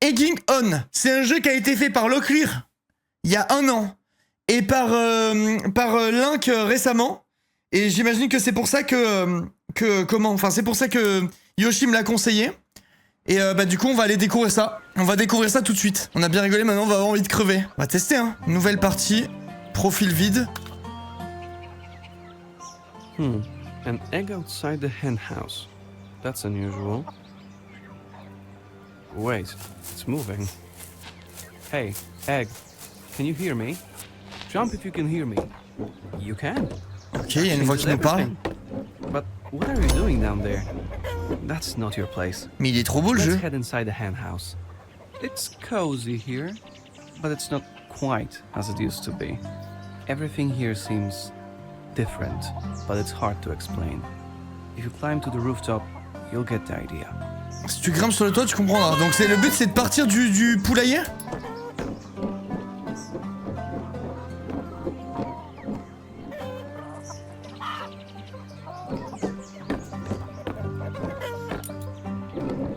Egging On. C'est un jeu qui a été fait par Locklear il y a 1 an et par Link récemment. Et j'imagine que c'est pour ça que c'est pour ça que Yoshi me l'a conseillé. Et bah du coup on va aller découvrir ça. On va découvrir ça tout de suite. On a bien rigolé, maintenant on va avoir envie de crever. On va tester hein. Nouvelle partie. Profil vide. An egg outside the hen house. That's unusual. Wait, it's moving. Hey, egg, can you hear me? Jump if you can hear me. You can. Ok, il y a une voix qui nous parle. But what are you doing down there? That's not your place. Mais il est trop beau le jeu. Let's head inside the hen house. It's cozy here, but it's not quite as it used to be. Everything here seems different, but it's hard to explain. If you climb to the rooftop, you'll get the idea. Si tu grimpes sur le toit, tu comprendras. Donc le but c'est de partir du poulailler.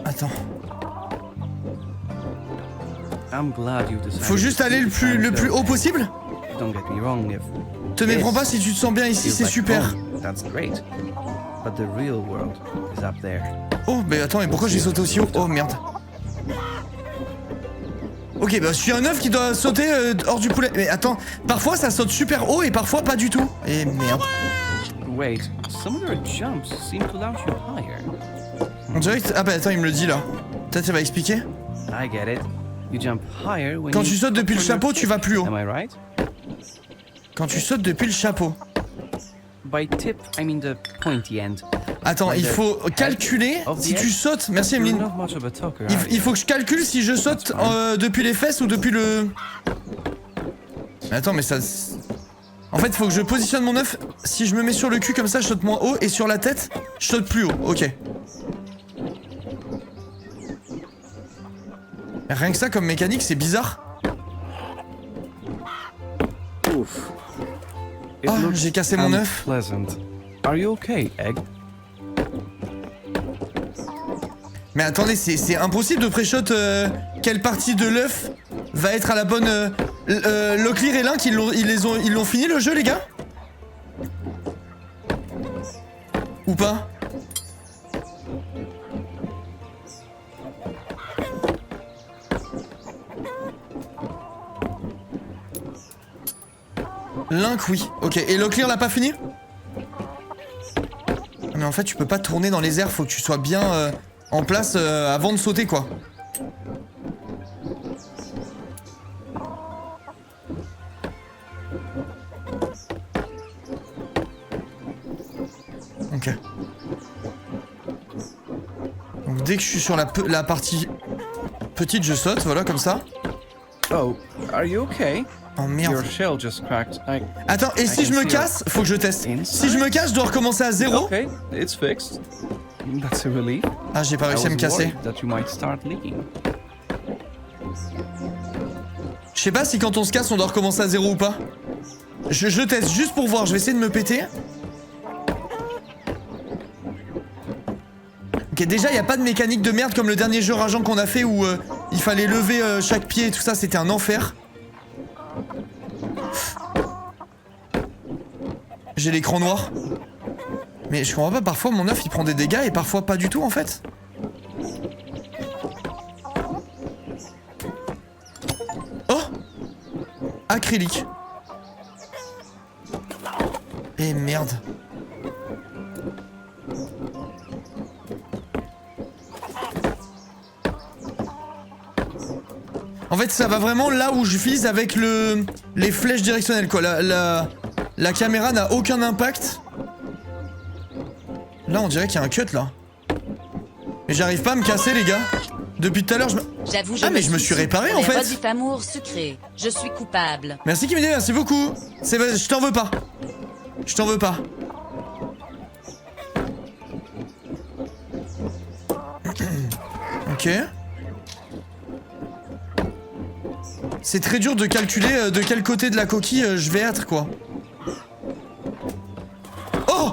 Attends. Faut juste aller le plus haut possible. Te méprends pas si tu te sens bien ici, c'est super. Oh, mais attends, mais pourquoi j'ai sauté aussi haut? Oh merde. Ok, bah je suis un œuf qui doit sauter hors du poulet. Mais attends, parfois ça saute super haut et parfois pas du tout. Et merde. On dirait que... Ah bah attends, il me le dit là. Peut-être ça va expliquer. Quand tu sautes depuis le chapeau, tu vas plus haut. Quand tu sautes depuis le chapeau. Attends, il faut calculer si tu sautes. Merci Emeline. Il faut que je calcule si je saute depuis les fesses ou depuis le... Mais attends, mais ça... En fait, il faut que je positionne mon œuf. Si je me mets sur le cul comme ça, je saute moins haut. Et sur la tête, je saute plus haut. Ok. Rien que ça comme mécanique, c'est bizarre. Ah, j'ai cassé mon œuf. Mais attendez, c'est impossible de pré-shot quelle partie de l'œuf va être à la bonne... Locklear et Link, ils l'ont fini le jeu, les gars? Ou pas? Link, oui. Ok, et Locklear l'a pas fini? Mais en fait, tu peux pas tourner dans les airs, faut que tu sois bien en place avant de sauter, quoi. Ok. Donc dès que je suis sur la partie petite, je saute, voilà, comme ça. Oh, are you okay? Oh merde. Your shell just cracked. Attends, et si je me casse, faut que je teste. Si je me casse, je dois recommencer à 0. Okay, it's fixed. That's a relief. Ah, j'ai pas réussi à me casser. Je sais pas si quand on se casse, on doit recommencer à 0 ou pas. Je teste juste pour voir, je vais essayer de me péter. Ok, déjà, il y a pas de mécanique de merde comme le dernier jeu rageant qu'on a fait où il fallait lever chaque pied et tout ça, c'était un enfer. J'ai l'écran noir. Mais je comprends pas, parfois mon œuf il prend des dégâts et parfois pas du tout en fait. Oh! Acrylique. Et merde. En fait ça va vraiment là où je vise avec les flèches directionnelles quoi. La caméra n'a aucun impact. Là on dirait qu'il y a un cut là. Mais j'arrive pas à me casser les gars. Depuis tout à l'heure je me... Ah mais je me suis réparé en fait. Du amour sucré. Je suis coupable. Merci Kimide, merci beaucoup. Je t'en veux pas. Je t'en veux pas. Ok. C'est très dur de calculer de quel côté de la coquille je vais être quoi. Oh!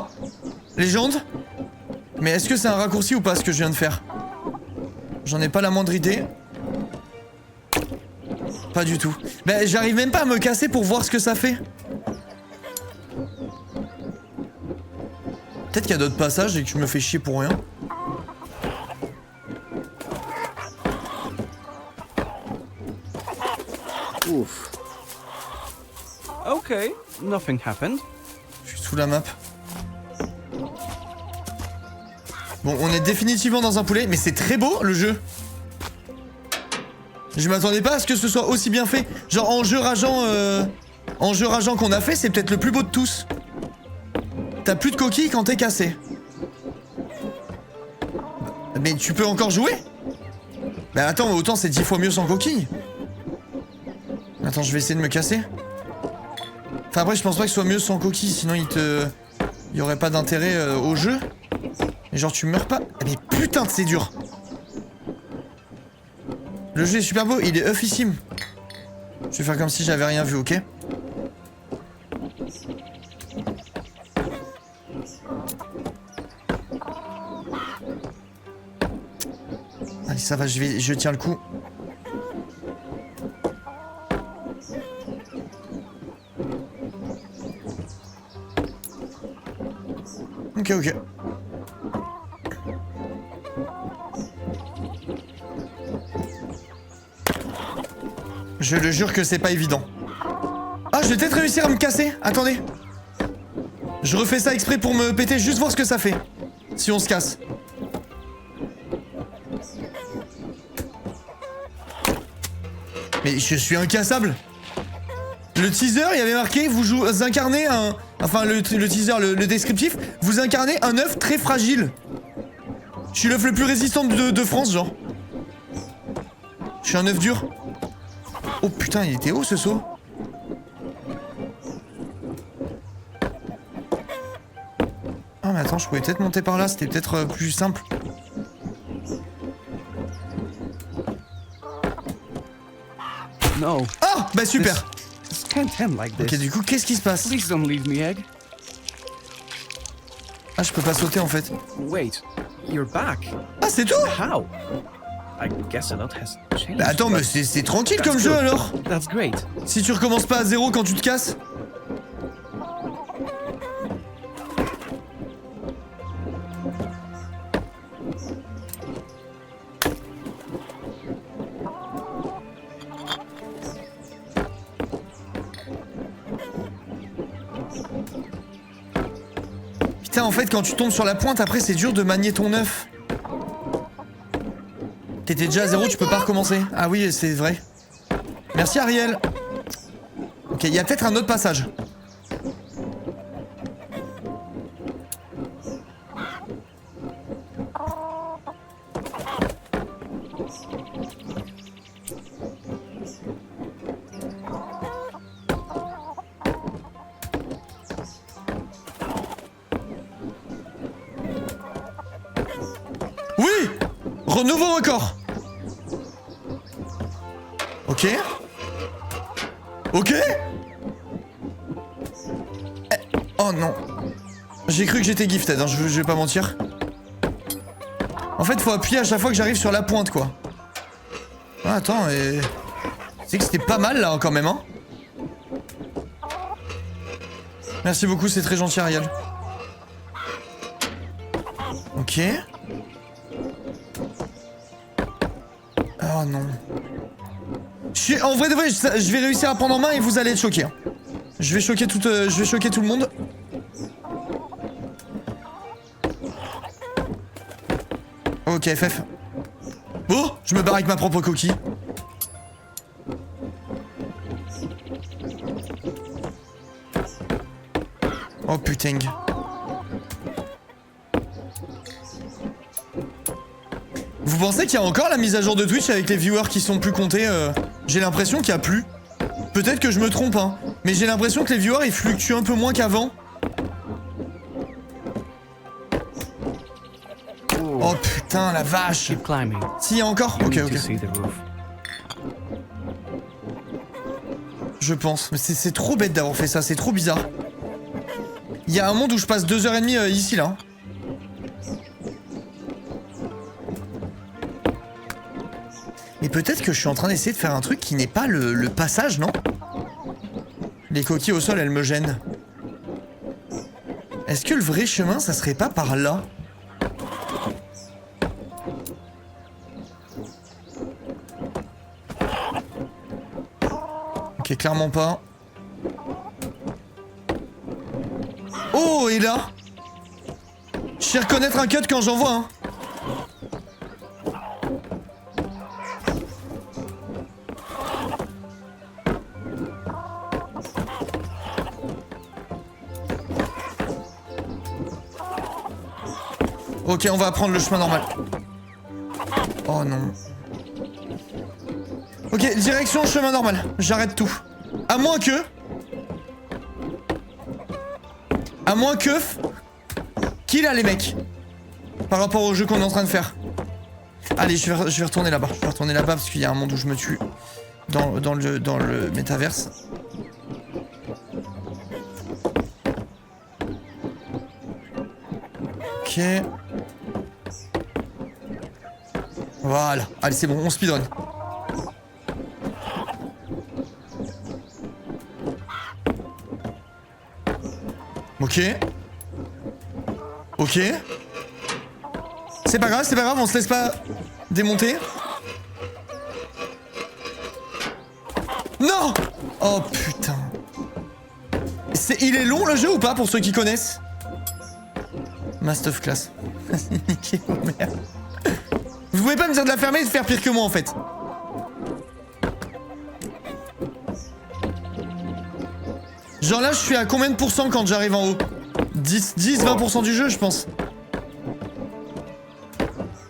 Légende? Mais est-ce que c'est un raccourci ou pas ce que je viens de faire? J'en ai pas la moindre idée. pas du tout. Bah, j'arrive même pas à me casser pour voir ce que ça fait. Peut-être qu'il y a d'autres passages et que je me fais chier pour rien. Oof. Okay, nothing happened. Je suis sous la map. Bon, on est définitivement dans un poulet, mais c'est très beau le jeu. Je m'attendais pas à ce que ce soit aussi bien fait. Genre en jeu rageant qu'on a fait, c'est peut-être le plus beau de tous. T'as plus de coquilles quand t'es cassé. Mais tu peux encore jouer? Bah attends, autant c'est 10 fois mieux sans coquilles. Attends, je vais essayer de me casser. Enfin après, je pense pas que ce soit mieux sans coquilles, sinon il y aurait pas d'intérêt au jeu. Mais genre tu meurs pas. Mais putain c'est dur. Le jeu est super beau, il est ufissime. Je vais faire comme si j'avais rien vu, ok? Allez, ça va, je tiens le coup. Ok, ok. Je le jure que c'est pas évident. Ah, je vais peut-être réussir à me casser. Attendez. Je refais ça exprès pour me péter, juste voir ce que ça fait. Si on se casse. Mais je suis incassable. Le teaser, il y avait marqué, vous incarnez un... Enfin, le teaser, le descriptif, vous incarnez un œuf très fragile. Je suis l'œuf le plus résistant de France, genre. Je suis un œuf dur. Oh putain, il était haut ce saut. Ah mais attends, je pouvais peut-être monter par là, c'était peut-être plus simple. No. Ah bah super. This can't end like this. Ok, du coup, qu'est-ce qui se passe? Please don't leave me, Egg. Ah, je peux pas sauter en fait. Wait, you're back. Ah, c'est tout? How? I guess a lot has changed. Bah attends, mais c'est tranquille comme jeu alors. That's great. Si tu recommences pas à zéro quand tu te casses. Putain, en fait, quand tu tombes sur la pointe, après, c'est dur de manier ton œuf. T'étais déjà à zéro, tu peux pas recommencer. Ah oui, c'est vrai. Merci, Ariel. Ok, il y a peut-être un autre passage. Oui! Nouveau record. Ok. Ok. Oh non. J'ai cru que j'étais gifted, hein, je vais pas mentir. En fait, faut appuyer à chaque fois que j'arrive sur la pointe, quoi. Ah, attends, et... c'est que c'était pas mal, là, quand même, hein. Merci beaucoup, c'est très gentil, Ariel. Ok. Oh non. En vrai de vrai, je vais réussir à prendre en main et vous allez être choqués. Je vais choquer tout le monde. Ok, FF. Oh, je me barre avec ma propre coquille. Oh putain. Vous pensez qu'il y a encore la mise à jour de Twitch avec les viewers qui sont plus comptés? J'ai l'impression qu'il y a plus. Peut-être que je me trompe, hein. Mais j'ai l'impression que les viewers ils fluctuent un peu moins qu'avant. Oh putain, la vache. Si, il y a encore? Ok, ok. Je pense. Mais c'est trop bête d'avoir fait ça, c'est trop bizarre. Il y a un monde où je passe 2h30 ici, là. Mais Et peut-être que je suis en train d'essayer de faire un truc qui n'est pas le passage, non? Les coquilles au sol, elles me gênent. Est-ce que le vrai chemin, ça serait pas par là? Ok, clairement pas. Oh, et là? Je sais reconnaître un cut quand j'en vois un. Ok, on va prendre le chemin normal. Oh non. Ok, direction chemin normal. J'arrête tout. À moins que... Qu'il a les mecs. Par rapport au jeu qu'on est en train de faire. Allez, je vais retourner là-bas. Je vais retourner là-bas parce qu'il y a un monde où je me tue. Dans le métaverse. Ok. Voilà. Allez, c'est bon, on speedrun. Ok. Ok. C'est pas grave, on se laisse pas démonter. Non! Oh putain. Il est long le jeu ou pas pour ceux qui connaissent? Master class. Niquez vos mères. Vous pouvez pas me dire de la fermer et de faire pire que moi en fait. Genre là je suis à combien de pourcents quand j'arrive en haut? 10-20% du jeu je pense. J'ai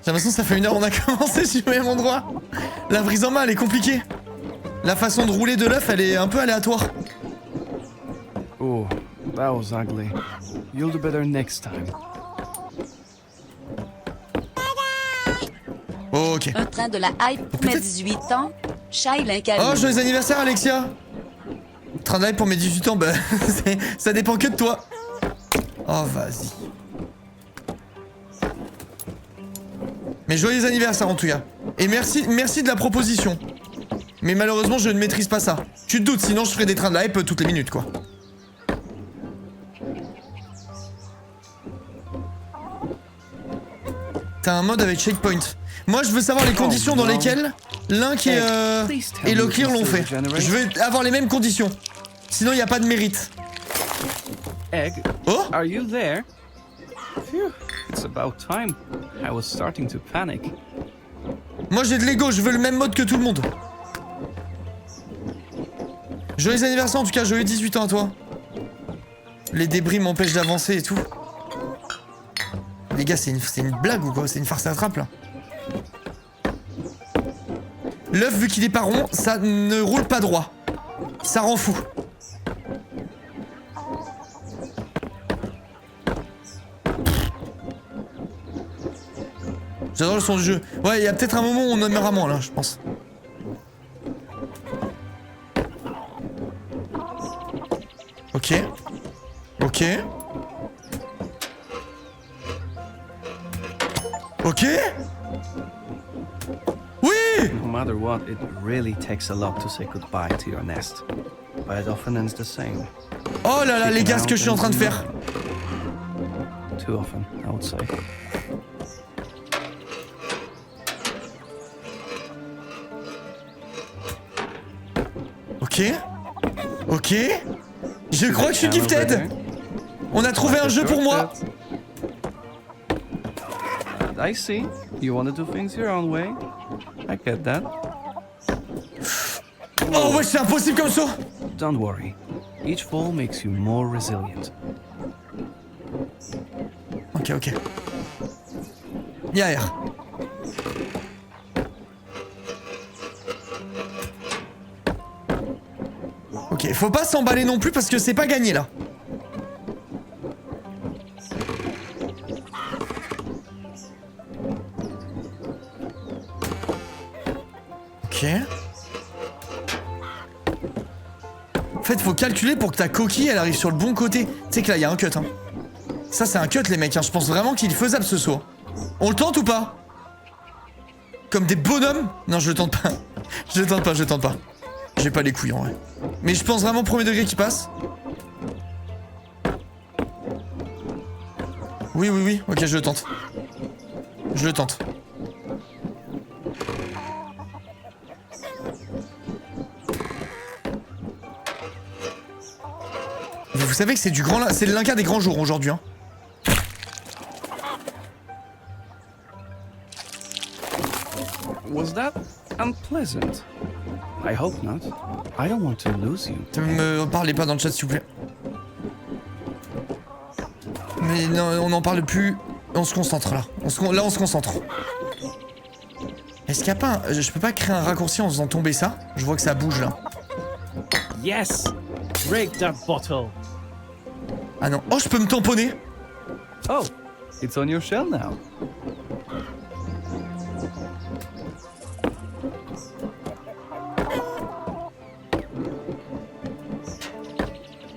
l'impression que ça fait 1 heure on a commencé, je suis au même endroit. La prise en main elle est compliquée. La façon de rouler de l'œuf elle est un peu aléatoire. Oh, that was ugly. You'll do better next time. Oh, ok. Un train de la hype pour mes 18 ans. Shai l'incarne. Oh, joyeux anniversaire Alexia. Train de hype pour mes 18 ans, bah ça dépend que de toi. Oh vas-y. Mais joyeux anniversaire en tout cas. Et merci de la proposition. Mais malheureusement je ne maîtrise pas ça. Tu te doutes, sinon je ferais des trains de hype toutes les minutes quoi. T'as un mode avec checkpoint. Moi je veux savoir les conditions dans lesquelles Link et Locklear l'ont fait. Je veux avoir les mêmes conditions. Sinon y a pas de mérite. Egg, oh, are you there? Phew, it's about time. I was starting to panic. moi j'ai de l'ego, je veux le même mode que tout le monde. Joyeux anniversaire en tout cas, joyeux 18 ans à toi. Les débris m'empêchent d'avancer et tout. Les gars, c'est une blague ou quoi? C'est une farce à trappe là. L'œuf, vu qu'il est pas rond, ça ne roule pas droit. Ça rend fou. J'adore le son du jeu. Ouais, il y a peut-être un moment où on en aimera moins là, je pense. Ok. Ok. Ok. Oui. No matter what, it really takes a lot to say goodbye to your nest. But it often ends the same. Oh là là, les gars, ce que je suis en train de faire. Too often, I would say. Ok. Ok. Je crois que je suis gifted. On a trouvé un jeu pour moi. I see. You want to do things your own way. I get that. Oh ouais, c'est impossible comme ça. Don't worry. Each fall makes you more resilient. Ok, ok. Y'a R. Ok, faut pas s'emballer non plus parce que c'est pas gagné là. Ok. En fait, faut calculer pour que ta coquille elle arrive sur le bon côté. Tu sais que là, il y a un cut. Hein. Ça, c'est un cut, les mecs. Hein. Je pense vraiment qu'il est faisable ce saut. On le tente ou pas? Comme des bonhommes. Non, je le tente pas. Je le tente pas, je le tente pas. J'ai pas les couilles en vrai. Mais je pense vraiment premier degré qui passe. Oui, oui, oui. Ok, je le tente. Je le tente. Vous savez que c'est du grand... C'est l'Inca des grands jours aujourd'hui, hein. Was that unpleasant? I hope not. I don't want to lose you. Me parlez pas dans le chat s'il vous plaît. Mais non, on n'en parle plus. On se concentre là. Là on se concentre. Est-ce qu'il y a pas un... Je peux pas créer un raccourci en faisant tomber ça? Je vois que ça bouge là. Yes! Break that bottle. Ah non. Oh, je peux me tamponner. Oh, it's on your shell now.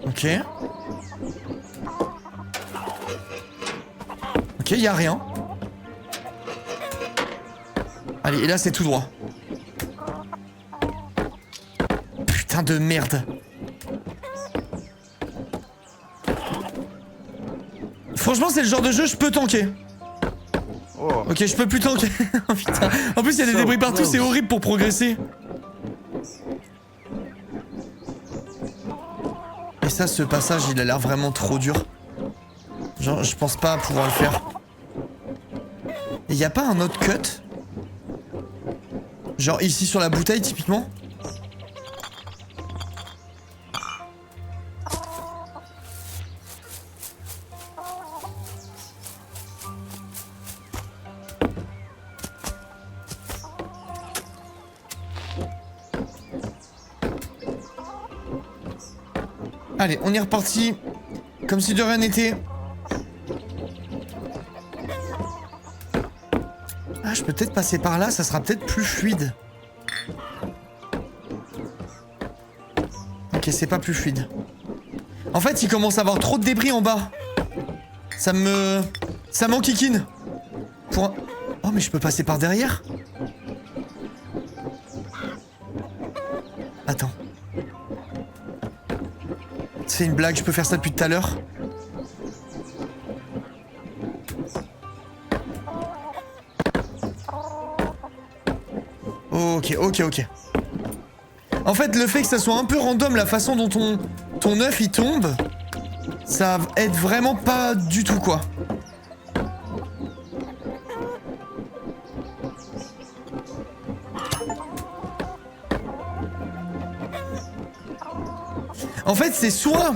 Ok. Ok, y a rien. Allez, et là c'est tout droit. Putain de merde. Franchement, c'est le genre de jeu je peux tanker. Oh. Ok, je peux plus tanker. Oh, putain. En plus, il y a des débris partout, c'est horrible pour progresser. Et ça, ce passage, il a l'air vraiment trop dur. Genre, je pense pas pouvoir le faire. Et y a pas un autre cut? Genre ici sur la bouteille, typiquement? Allez, on est reparti. Comme si de rien n'était. Ah, je peux peut-être passer par là, ça sera peut-être plus fluide. Ok, c'est pas plus fluide. En fait, il commence à avoir trop de débris en bas. Ça m'enquiquine. Pour un... Oh, mais je peux passer par derrière? Attends. C'est une blague, je peux faire ça depuis tout à l'heure. Ok. En fait, le fait que ça soit un peu random, la façon dont ton œuf il tombe, ça aide vraiment pas du tout, quoi. En fait, c'est soit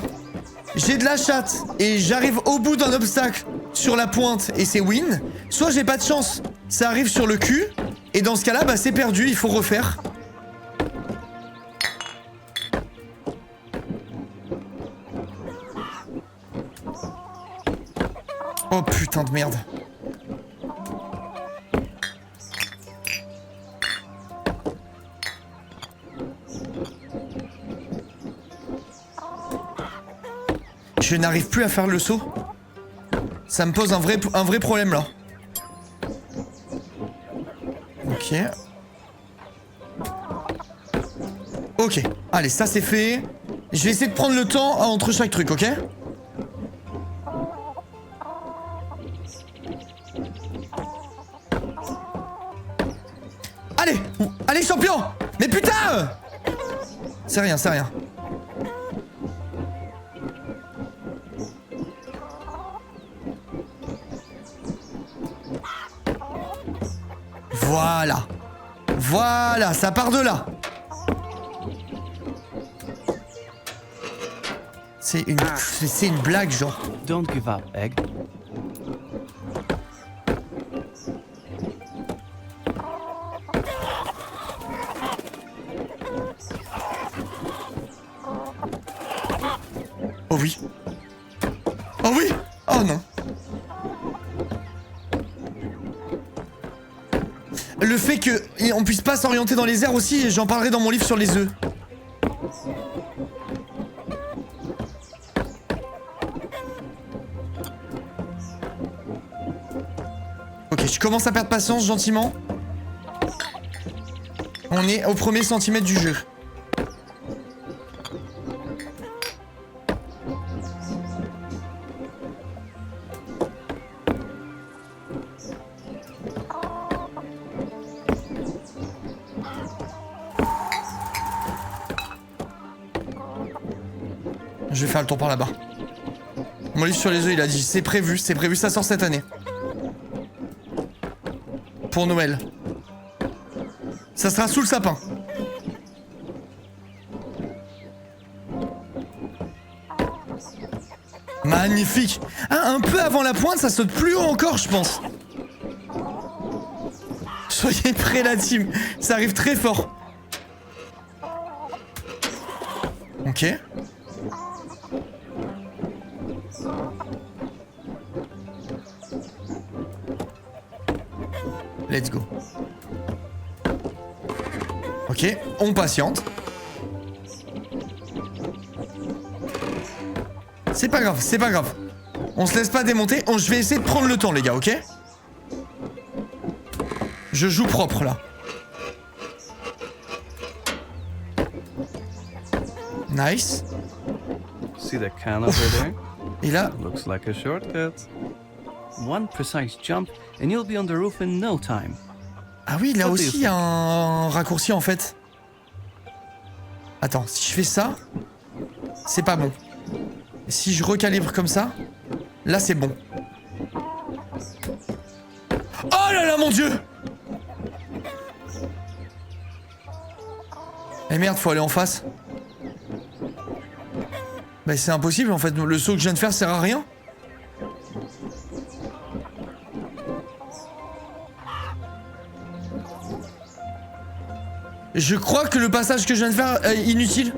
j'ai de la chatte et j'arrive au bout d'un obstacle sur la pointe et c'est win, soit j'ai pas de chance, ça arrive sur le cul et dans ce cas-là, bah c'est perdu, il faut refaire. Oh putain de merde. Je n'arrive plus à faire le saut. Ça me pose un vrai problème là. Ok. Ok. Allez, ça c'est fait. Je vais essayer de prendre le temps entre chaque truc, ok? Allez! Allez, champion! Mais putain! C'est rien, c'est rien. Voilà. Voilà, ça part de là. C'est une blague, genre. Don't give up, Egg. Oh oui. Oh oui. Oh non. Le fait qu'on puisse pas s'orienter dans les airs aussi, j'en parlerai dans mon livre sur les œufs. Ok, je commence à perdre patience gentiment. On est au premier centimètre du jeu. Je vais faire le tour par là-bas. Mon livre sur les œufs, il a dit c'est prévu, ça sort cette année. Pour Noël. Ça sera sous le sapin. Magnifique. Ah, un peu avant la pointe, ça saute plus haut encore, je pense. Soyez prêts, la team. Ça arrive très fort. Ok. Let's go. Ok, on patiente. C'est pas grave, c'est pas grave. On se laisse pas démonter. Je vais essayer de prendre le temps, les gars, ok? Je joue propre, là. Nice. See the can over there? Et là... Looks like a shortcut. One precise jump and you'll be on the roof in no time. Ah oui, là aussi, il y a un raccourci, en fait. Attends, si je fais ça... C'est pas bon. Si je recalibre comme ça... Là, c'est bon. Oh là là, mon Dieu! Eh merde, faut aller en face. Bah c'est impossible, en fait. Le saut que je viens de faire sert à rien. Je crois que le passage que je viens de faire est inutile.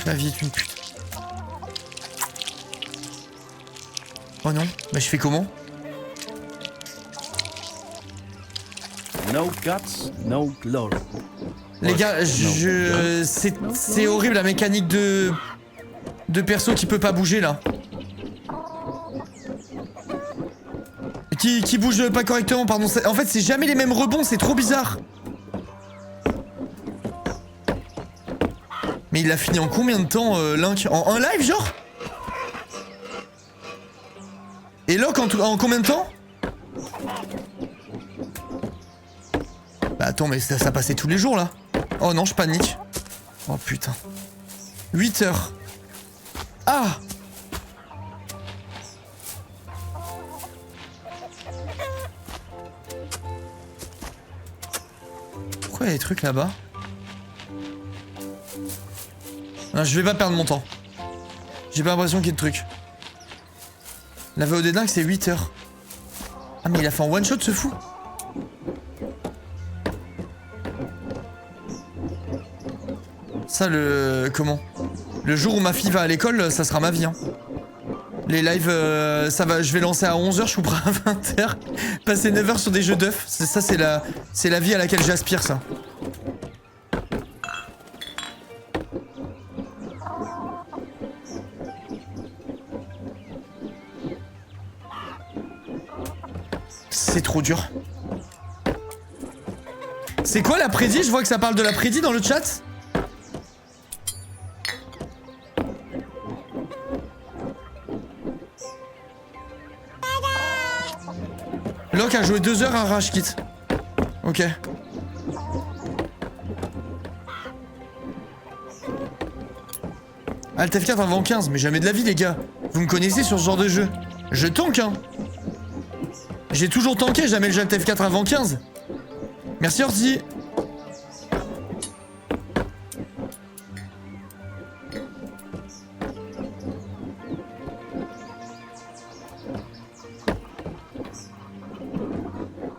La vie est une pute. Oh non, bah je fais comment? No guts, no glory. Les gars, c'est horrible la mécanique de perso qui peut pas bouger là. Qui bouge pas correctement, pardon. En fait, c'est jamais les mêmes rebonds, c'est trop bizarre. Mais il a fini en combien de temps, Link? En un live, genre? Et Locke en combien de temps? Bah attends, mais ça passait tous les jours, là. Oh non, je panique. Oh putain. 8 heures. Ah! Pourquoi il y a des trucs là-bas? Non, je vais pas perdre mon temps. J'ai pas l'impression qu'il y ait de trucs. La VOD dingue, c'est 8 heures. Ah, mais il a fait en one shot, ce fou. Ça, comment? Le jour où ma fille va à l'école, ça sera ma vie, hein. Les lives, ça va, je vais lancer à 11h, je couperai à 20h. Passer 9h sur des jeux d'œufs. Ça, c'est la vie à laquelle j'aspire, ça. C'est trop dur. C'est quoi la prédit? Je vois que ça parle de la prédit dans le chat. Locke a joué 2 heures à Rage Kit. Ok. Alt F4 avant 15, mais jamais de la vie les gars. Vous me connaissez sur ce genre de jeu. Je tank hein. J'ai toujours tanké, jamais le Alt F4 avant 15. Merci Orti.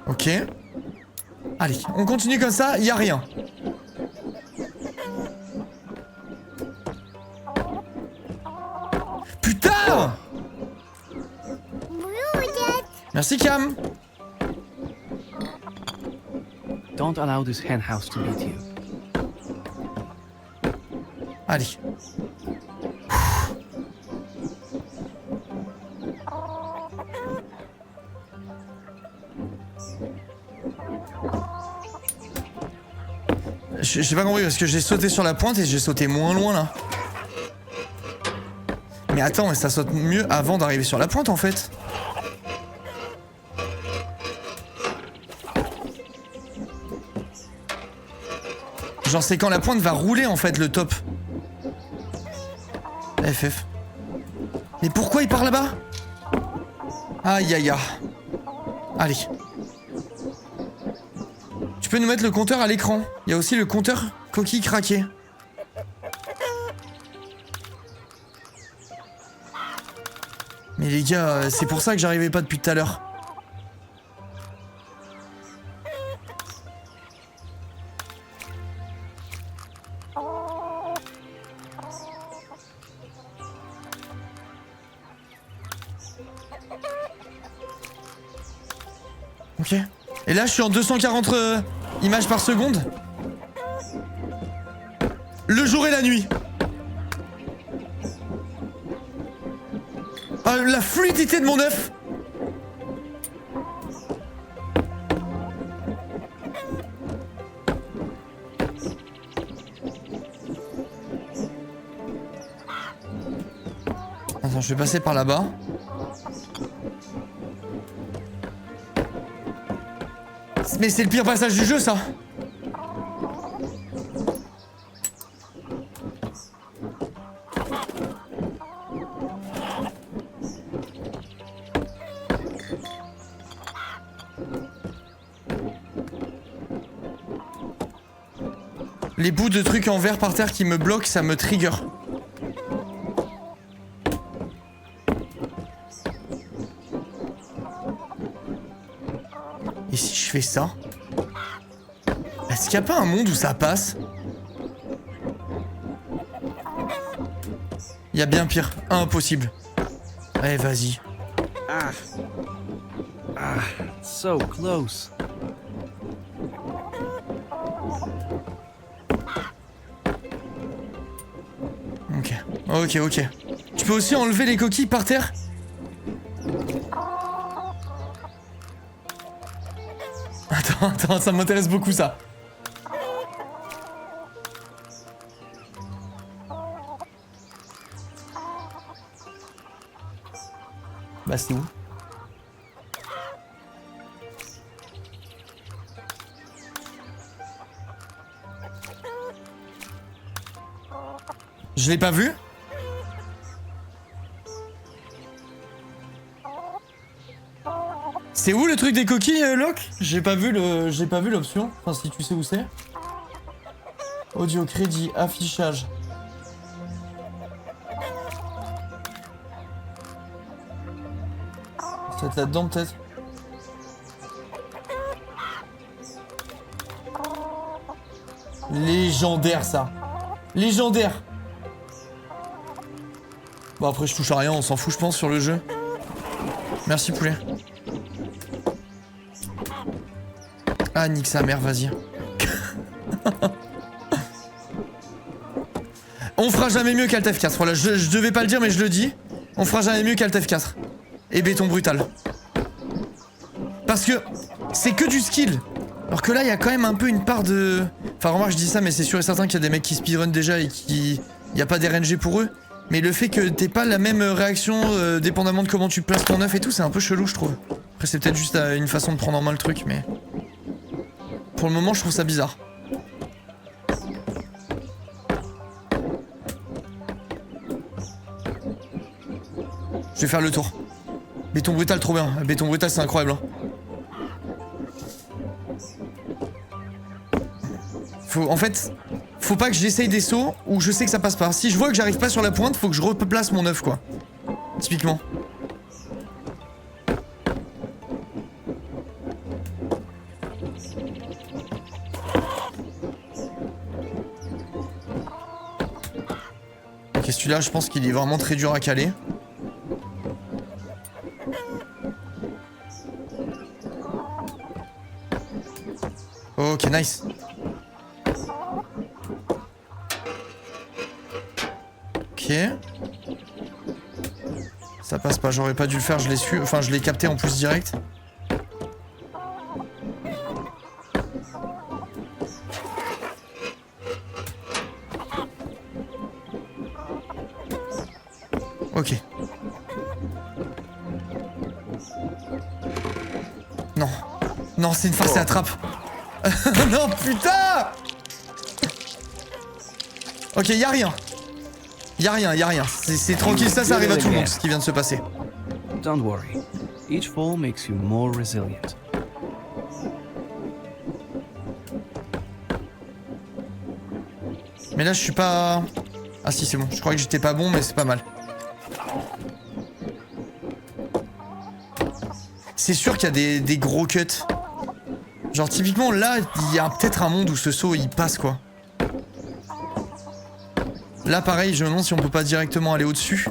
Ok. Allez, on continue comme ça, y a rien. Putain! Merci Cam. Don't allow this hen house to beat you. Allez. J'ai pas compris parce que j'ai sauté sur la pointe et j'ai sauté moins loin là. Mais attends, ça saute mieux avant d'arriver sur la pointe en fait. Genre c'est quand la pointe va rouler en fait le top. FF. Mais pourquoi il part là-bas? Aïe aïe aïe. Allez. Tu peux nous mettre le compteur à l'écran. Il y a aussi le compteur coquille craquée. Mais les gars, c'est pour ça que j'arrivais pas depuis tout à l'heure. Ok. Et là, je suis en 240 images par seconde. Le jour et la nuit. Ah, la fluidité de mon œuf. Attends, je vais passer par là-bas. Mais c'est le pire passage du jeu, ça. Les bouts de trucs en verre par terre qui me bloquent, ça me trigger. Et si je fais ça? Est-ce qu'il n'y a pas un monde où ça passe? Il y a bien pire. Impossible. Allez, vas-y. So close. Ok. Ok, ok. Tu peux aussi enlever les coquilles par terre? Attends, ça m'intéresse beaucoup ça. Bah c'est où? Je l'ai pas vu? C'est où le truc des coquilles, Locke? J'ai pas vu l'option. Enfin, si tu sais où c'est. Audio, crédit, affichage. Ça doit être là-dedans, peut-être. Légendaire, ça. Légendaire. Bon, après, je touche à rien, on s'en fout, je pense, sur le jeu. Merci, poulet. Ah, nique sa mère, vas-y. On fera jamais mieux qu'Alt F4. Voilà, je devais pas le dire, mais je le dis. On fera jamais mieux qu'Alt F4. Et béton brutal. Parce que c'est que du skill. Alors que là, il y a quand même un peu une part de... Enfin, remarque, je dis ça, mais c'est sûr et certain qu'il y a des mecs qui speedrun déjà et qui... Il y a pas d'RNG pour eux. Mais le fait que t'aies pas la même réaction dépendamment de comment tu places ton œuf et tout, c'est un peu chelou, je trouve. Après, c'est peut-être juste une façon de prendre en main le truc, mais... Pour le moment, je trouve ça bizarre. Je vais faire le tour. Béton brutal, trop bien. Béton brutal, c'est incroyable. Hein. En fait, faut pas que j'essaye des sauts où je sais que ça passe pas. Si je vois que j'arrive pas sur la pointe, faut que je replace mon œuf, quoi. Typiquement. Ok, celui-là, je pense qu'il est vraiment très dur à caler. Ok, nice. Ok. Ça passe pas, j'aurais pas dû le faire, je l'ai su. Enfin, je l'ai capté en plus direct. Ok. Non. Non, c'est une farce et attrape. Non, putain! Ok, y'a rien. Y'a rien. C'est tranquille, ça arrive à tout le monde, ce qui vient de se passer. Don't worry. Each fall makes you more resilient. Mais là, je suis pas... Ah si, c'est bon. Je crois que j'étais pas bon, mais c'est pas mal. C'est sûr qu'il y a des gros cuts. Genre, typiquement, là, il y a peut-être un monde où ce saut, il passe, quoi. Là, pareil, je me demande si on peut pas directement aller au-dessus.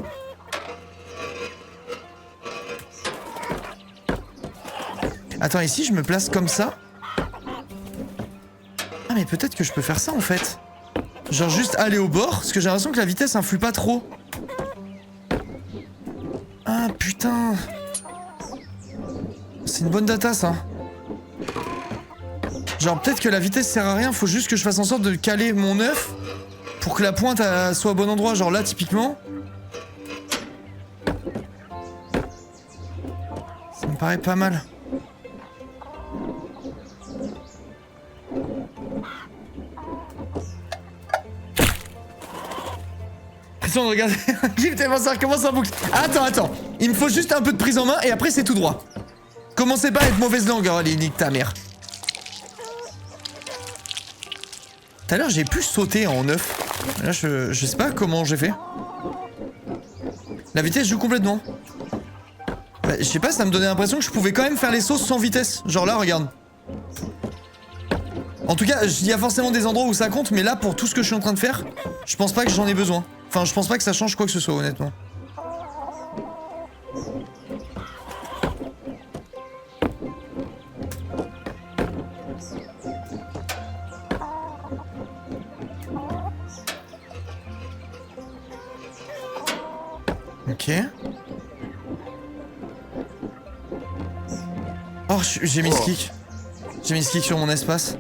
Attends, ici, je me place comme ça. Ah, mais peut-être que je peux faire ça, en fait. Genre, juste aller au bord, parce que j'ai l'impression que la vitesse influe pas trop. Ah, putain. C'est une bonne data, ça. Genre, peut-être que la vitesse sert à rien, faut juste que je fasse en sorte de caler mon œuf pour que la pointe soit au bon endroit. Genre là, typiquement. Ça me paraît pas mal. De regarder un gif tellement ça recommence en boucle. Attends. Il me faut juste un peu de prise en main et après c'est tout droit. Commencez pas à être mauvaise langue, oh, allez, nique ta mère. Tout à l'heure j'ai pu sauter en neuf. Là je sais pas comment j'ai fait. La vitesse joue complètement. Bah, je sais pas, ça me donnait l'impression que je pouvais quand même faire les sauts sans vitesse. Genre là, regarde. En tout cas, il y a forcément des endroits où ça compte, mais là, pour tout ce que je suis en train de faire, je pense pas que j'en ai besoin. Enfin, je pense pas que ça change quoi que ce soit, honnêtement. Ok. Oh, j'ai mis ce kick. J'ai mis ce kick sur mon espace.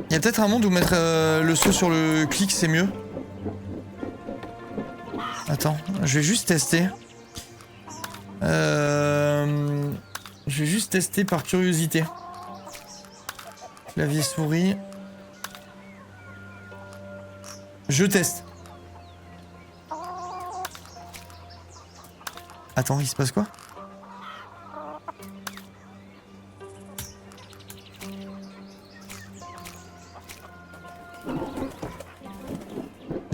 Il y a peut-être un monde où mettre le saut sur le clic c'est mieux. Attends, je vais juste tester. Je vais juste tester par curiosité. Clavier souris. Je teste. Attends, il se passe quoi?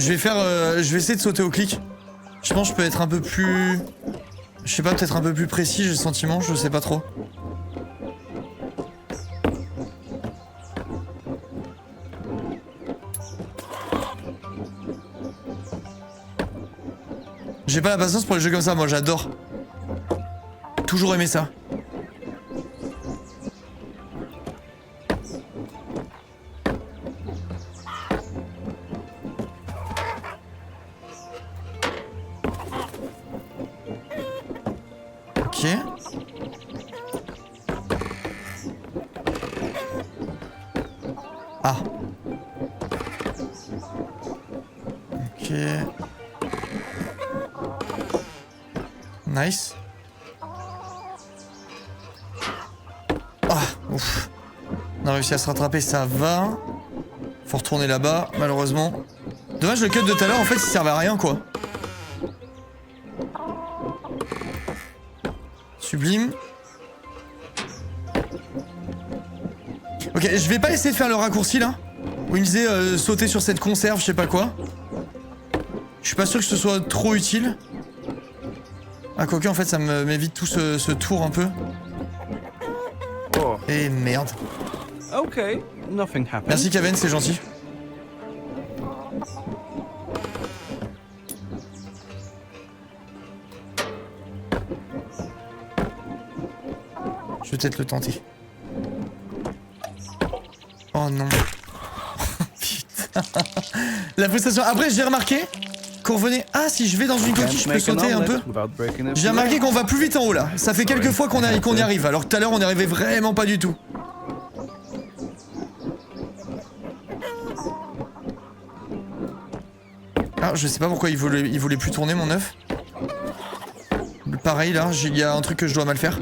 Je vais essayer de sauter au clic. Je pense que je peux être un peu plus... Je sais pas, peut-être un peu plus précis, j'ai le sentiment, je sais pas trop. J'ai pas la patience pour les jeux comme ça, moi j'adore. Toujours aimé ça. Ok. Ah. Ok. Nice. Ah, ouf. On a réussi à se rattraper, ça va. Faut retourner là-bas, malheureusement. Dommage, le cut de tout à l'heure, en fait, il servait à rien, quoi. Sublime. Ok, je vais pas essayer de faire le raccourci, là. Où il me disait sauter sur cette conserve, je sais pas quoi. Je suis pas sûr que ce soit trop utile. Ah, quoique, en fait, ça m'évite tout ce tour un peu. Oh. Et merde. Okay, nothing happened. Merci, Kaven, c'est gentil. Je vais peut-être le tenter. Oh non. Putain. La frustration. Après, j'ai remarqué qu'on revenait... Ah, si je vais dans une coquille, je peux sauter un peu. J'ai remarqué qu'on va plus vite en haut, là. Ça fait quelques fois qu'on y arrive, alors que tout à l'heure, on n'y arrivait vraiment pas du tout. Ah, je sais pas pourquoi il voulait plus tourner mon œuf. Pareil là, il y a un truc que je dois mal faire.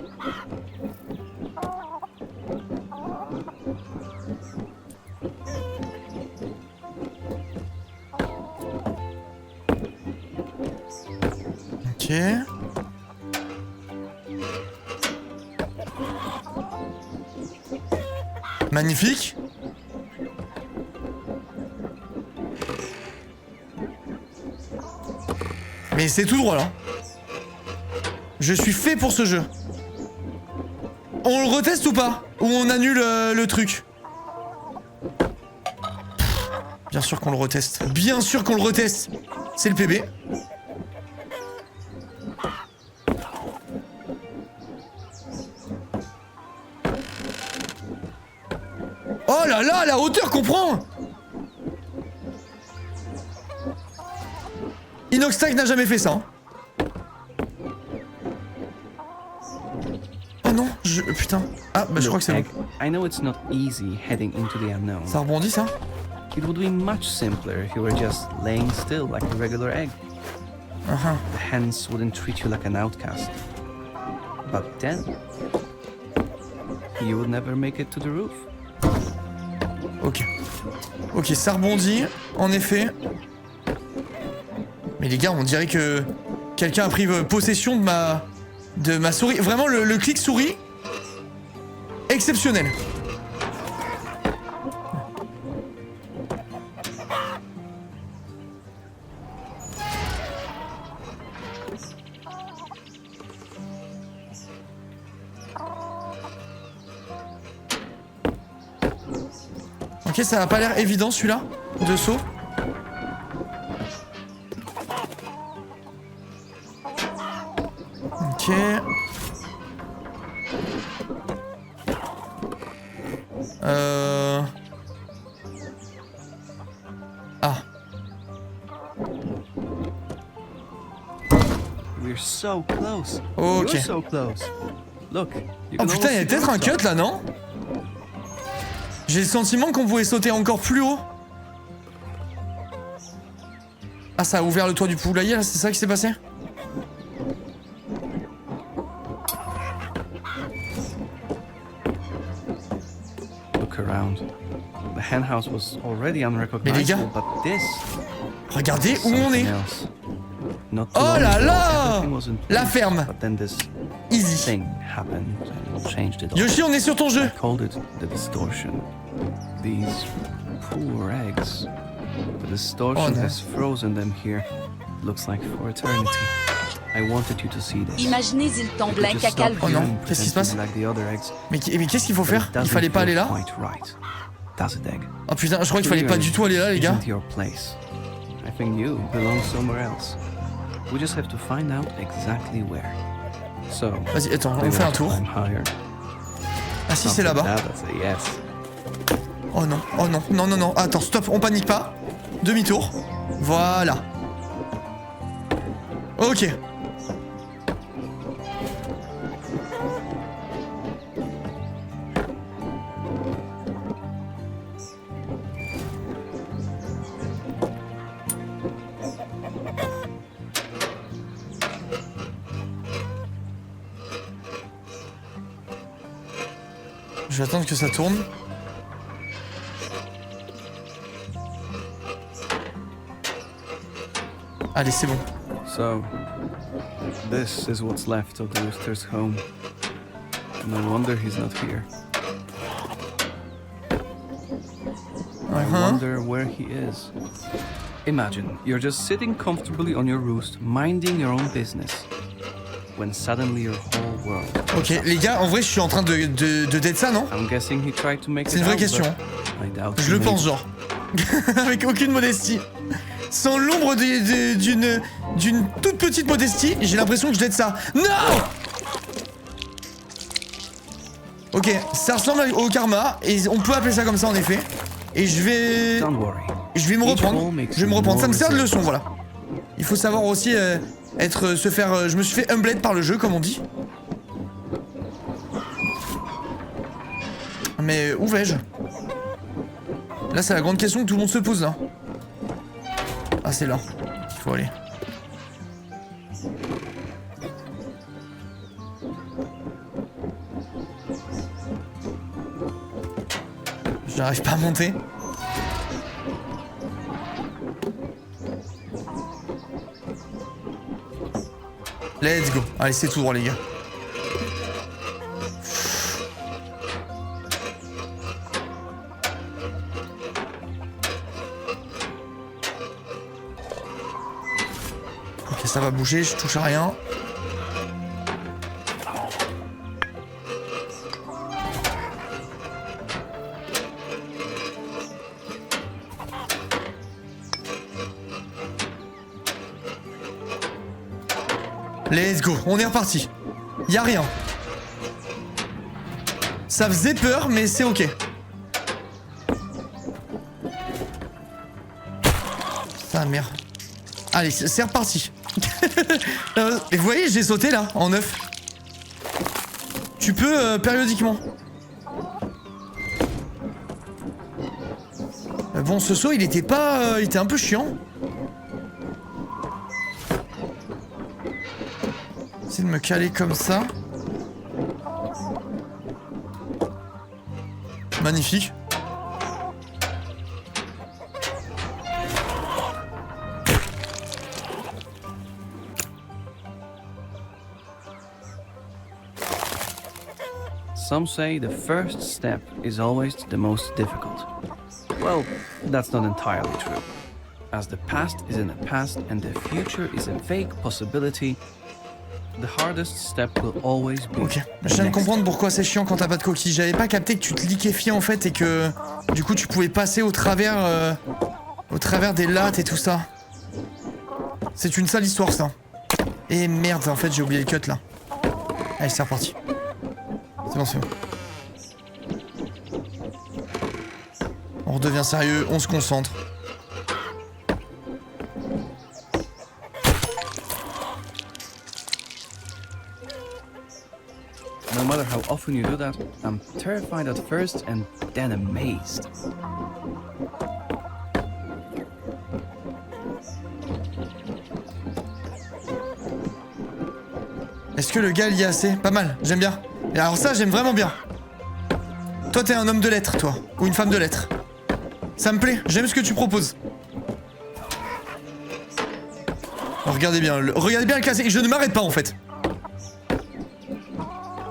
Ok. Magnifique. Mais c'est tout droit là. Je suis fait pour ce jeu. On le reteste ou pas? Ou on annule le truc? Bien sûr qu'on le reteste. Bien sûr qu'on le reteste. C'est le PB. Oh là là, la hauteur qu'on prend! Inoxtag n'a jamais fait ça. Hein. Oh non, putain. Ah, bah je crois que c'est bon. I know it's not easy heading into the unknown. Ça rebondit ça? It would be much simpler if you were just laying still like a regular egg. The hens wouldn't treat you like an outcast. But then, you would never make it to the roof. Ok. Ok, ça rebondit, en effet. Mais les gars, on dirait que quelqu'un a pris possession de ma souris. Vraiment, le clic souris, exceptionnel. Ok, ça a pas l'air évident celui-là, de saut. Ok. Ah. We're so close. Ok. You're so close. Look. You Oh can putain, il y a almost peut-être un see cut là, non? J'ai le sentiment qu'on pouvait sauter encore plus haut. Ah, ça a ouvert le toit du poulailler là, c'est ça qui s'est passé? Look around. The hen house was already Mais les unrecognizable, gars, but this regardez où on est. something else. Not too Oh long là ago, là, everything was in la place, ferme. But then this Easy. thing happened and changed it all. Yoshi, on est sur ton jeu. I called it the distortion. These poor eggs. The distortion Oh, no. has frozen them here. Looks like for eternity. I wanted you to see this. Imaginez il I tombe could un just stop cacal. Oh non, here and qu'est-ce qui se pretend to passe? be like the other eggs, Mais qu'est-ce qu'il faut but faire? it Il doesn't fallait pas feel aller là? quite right. Does it, egg? Oh putain, je crois qu'il fallait pas du tout aller là, les gars. Isn't your place. I think you belong somewhere else. We just have to find out exactly where. So, Vas-y, attends, do on you fait un want to tour. climb higher? Ah si, c'est là-bas. Something like that, that's a yes. Oh non, oh non, non, non, non. Attends, stop, on panique pas. Demi-tour. Voilà. Ok. Je vais attendre que ça tourne. Allez, c'est bon. So, this is what's left of the rooster's home. No wonder he's not here. I wonder where he is. Imagine, you're just sitting comfortably on your roost, minding your own business, when suddenly your whole world... Ok, les gars, en vrai, je suis en train de dead ça, non? I'm guessing he tried to make C'est it une vraie out, question. but I doubt Je he le made pense, it. genre. Avec aucune modestie. Sans l'ombre d'une toute petite modestie, j'ai l'impression que je dead ça. Non! Ok, ça ressemble au karma, et on peut appeler ça comme ça en effet. Et je vais Don't worry. me reprendre. Je vais me reprendre. Ça me sert de leçon, voilà. Il faut savoir aussi je me suis fait humblet par le jeu, comme on dit. Mais où vais-je? Là, c'est la grande question que tout le monde se pose là. Ah, c'est là. faut aller. J'arrive pas à monter. Let's go. Allez, c'est tout droit, les gars. Ok, ça va bouger, je touche à rien. Let's go, on est reparti. Y'a rien. Ça faisait peur, mais c'est ok. Putain, merde. Allez, c'est reparti. Et vous voyez, j'ai sauté là, en 9. Tu peux périodiquement. Bon, ce saut, il était pas... il était un peu chiant. Essayer de me caler comme ça. Magnifique. Some say the first step is always the most difficult. Well, that's not entirely true. As the past is in the past and the future is a vague possibility, the hardest step will always be. Ok, je viens de comprendre pourquoi c'est chiant quand t'as pas de coquille. J'avais pas capté que tu te liquéfiais en fait et que du coup tu pouvais passer au travers des lattes et tout ça. C'est une sale histoire ça. Et merde, en fait j'ai oublié le cut là. Allez, c'est reparti. C'est bon, c'est bon. On redevient sérieux, on se concentre. No matter how often you do that, I'm terrified at first and then amazed. Est-ce que le gars il y a assez? Pas mal, j'aime bien. Et alors ça, j'aime vraiment bien. Toi, t'es un homme de lettres, toi. Ou une femme de lettres. Ça me plaît, j'aime ce que tu proposes. Alors, regardez bien le classique. Je ne m'arrête pas, en fait.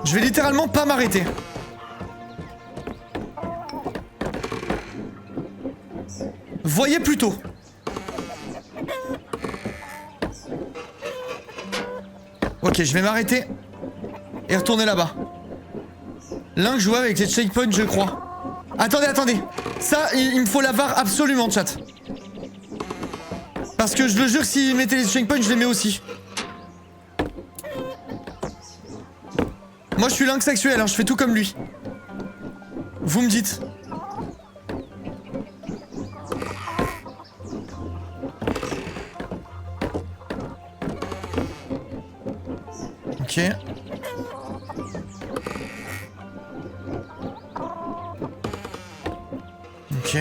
Je vais littéralement pas m'arrêter. Voyez plutôt. Ok, je vais m'arrêter. Et retourner là-bas. Link jouait avec les checkpoints, je crois. Attendez. Ça, il me faut la VAR absolument, chat. Parce que je le jure, s'il mettait les checkpoints, je les mets aussi. Moi, je suis Link sexuel, hein, je fais tout comme lui. Vous me dites. Ok. Ok.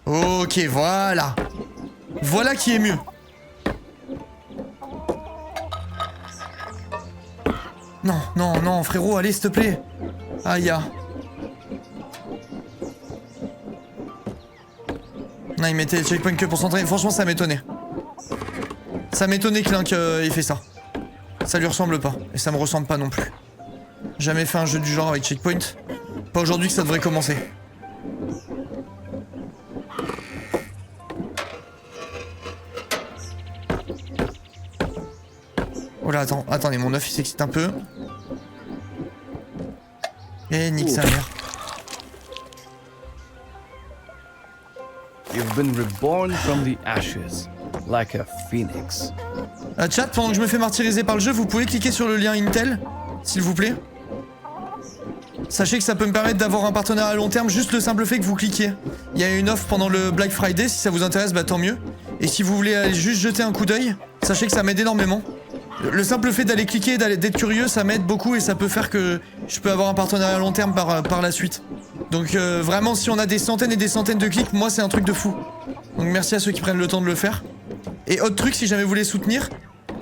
Ok, voilà. Voilà qui est mieux. Non, frérot, allez, s'il te plaît. Aïe. Non, il mettait les checkpoints que pour s'entraîner. Franchement, ça m'étonnait. Ça m'étonnait que Link ait fait ça. Ça lui ressemble pas. Et ça me ressemble pas non plus. Jamais fait un jeu du genre avec checkpoint. Pas aujourd'hui que ça devrait commencer. Oh là, attendez, mon œuf il s'excite un peu. Et nique sa mère. You've been reborn from the ashes, like a phoenix. Chat, pendant que je me fais martyriser par le jeu, vous pouvez cliquer sur le lien Intel, s'il vous plaît. Sachez que ça peut me permettre d'avoir un partenaire à long terme, juste le simple fait que vous cliquiez. Il y a une offre pendant le Black Friday, si ça vous intéresse, bah tant mieux. Et si vous voulez aller juste jeter un coup d'œil, sachez que ça m'aide énormément. Le simple fait d'aller cliquer, d'être curieux, ça m'aide beaucoup et ça peut faire que je peux avoir un partenariat à long terme par la suite. Donc vraiment, si on a des centaines et des centaines de clics, moi c'est un truc de fou. Donc merci à ceux qui prennent le temps de le faire. Et autre truc, si jamais vous voulez soutenir,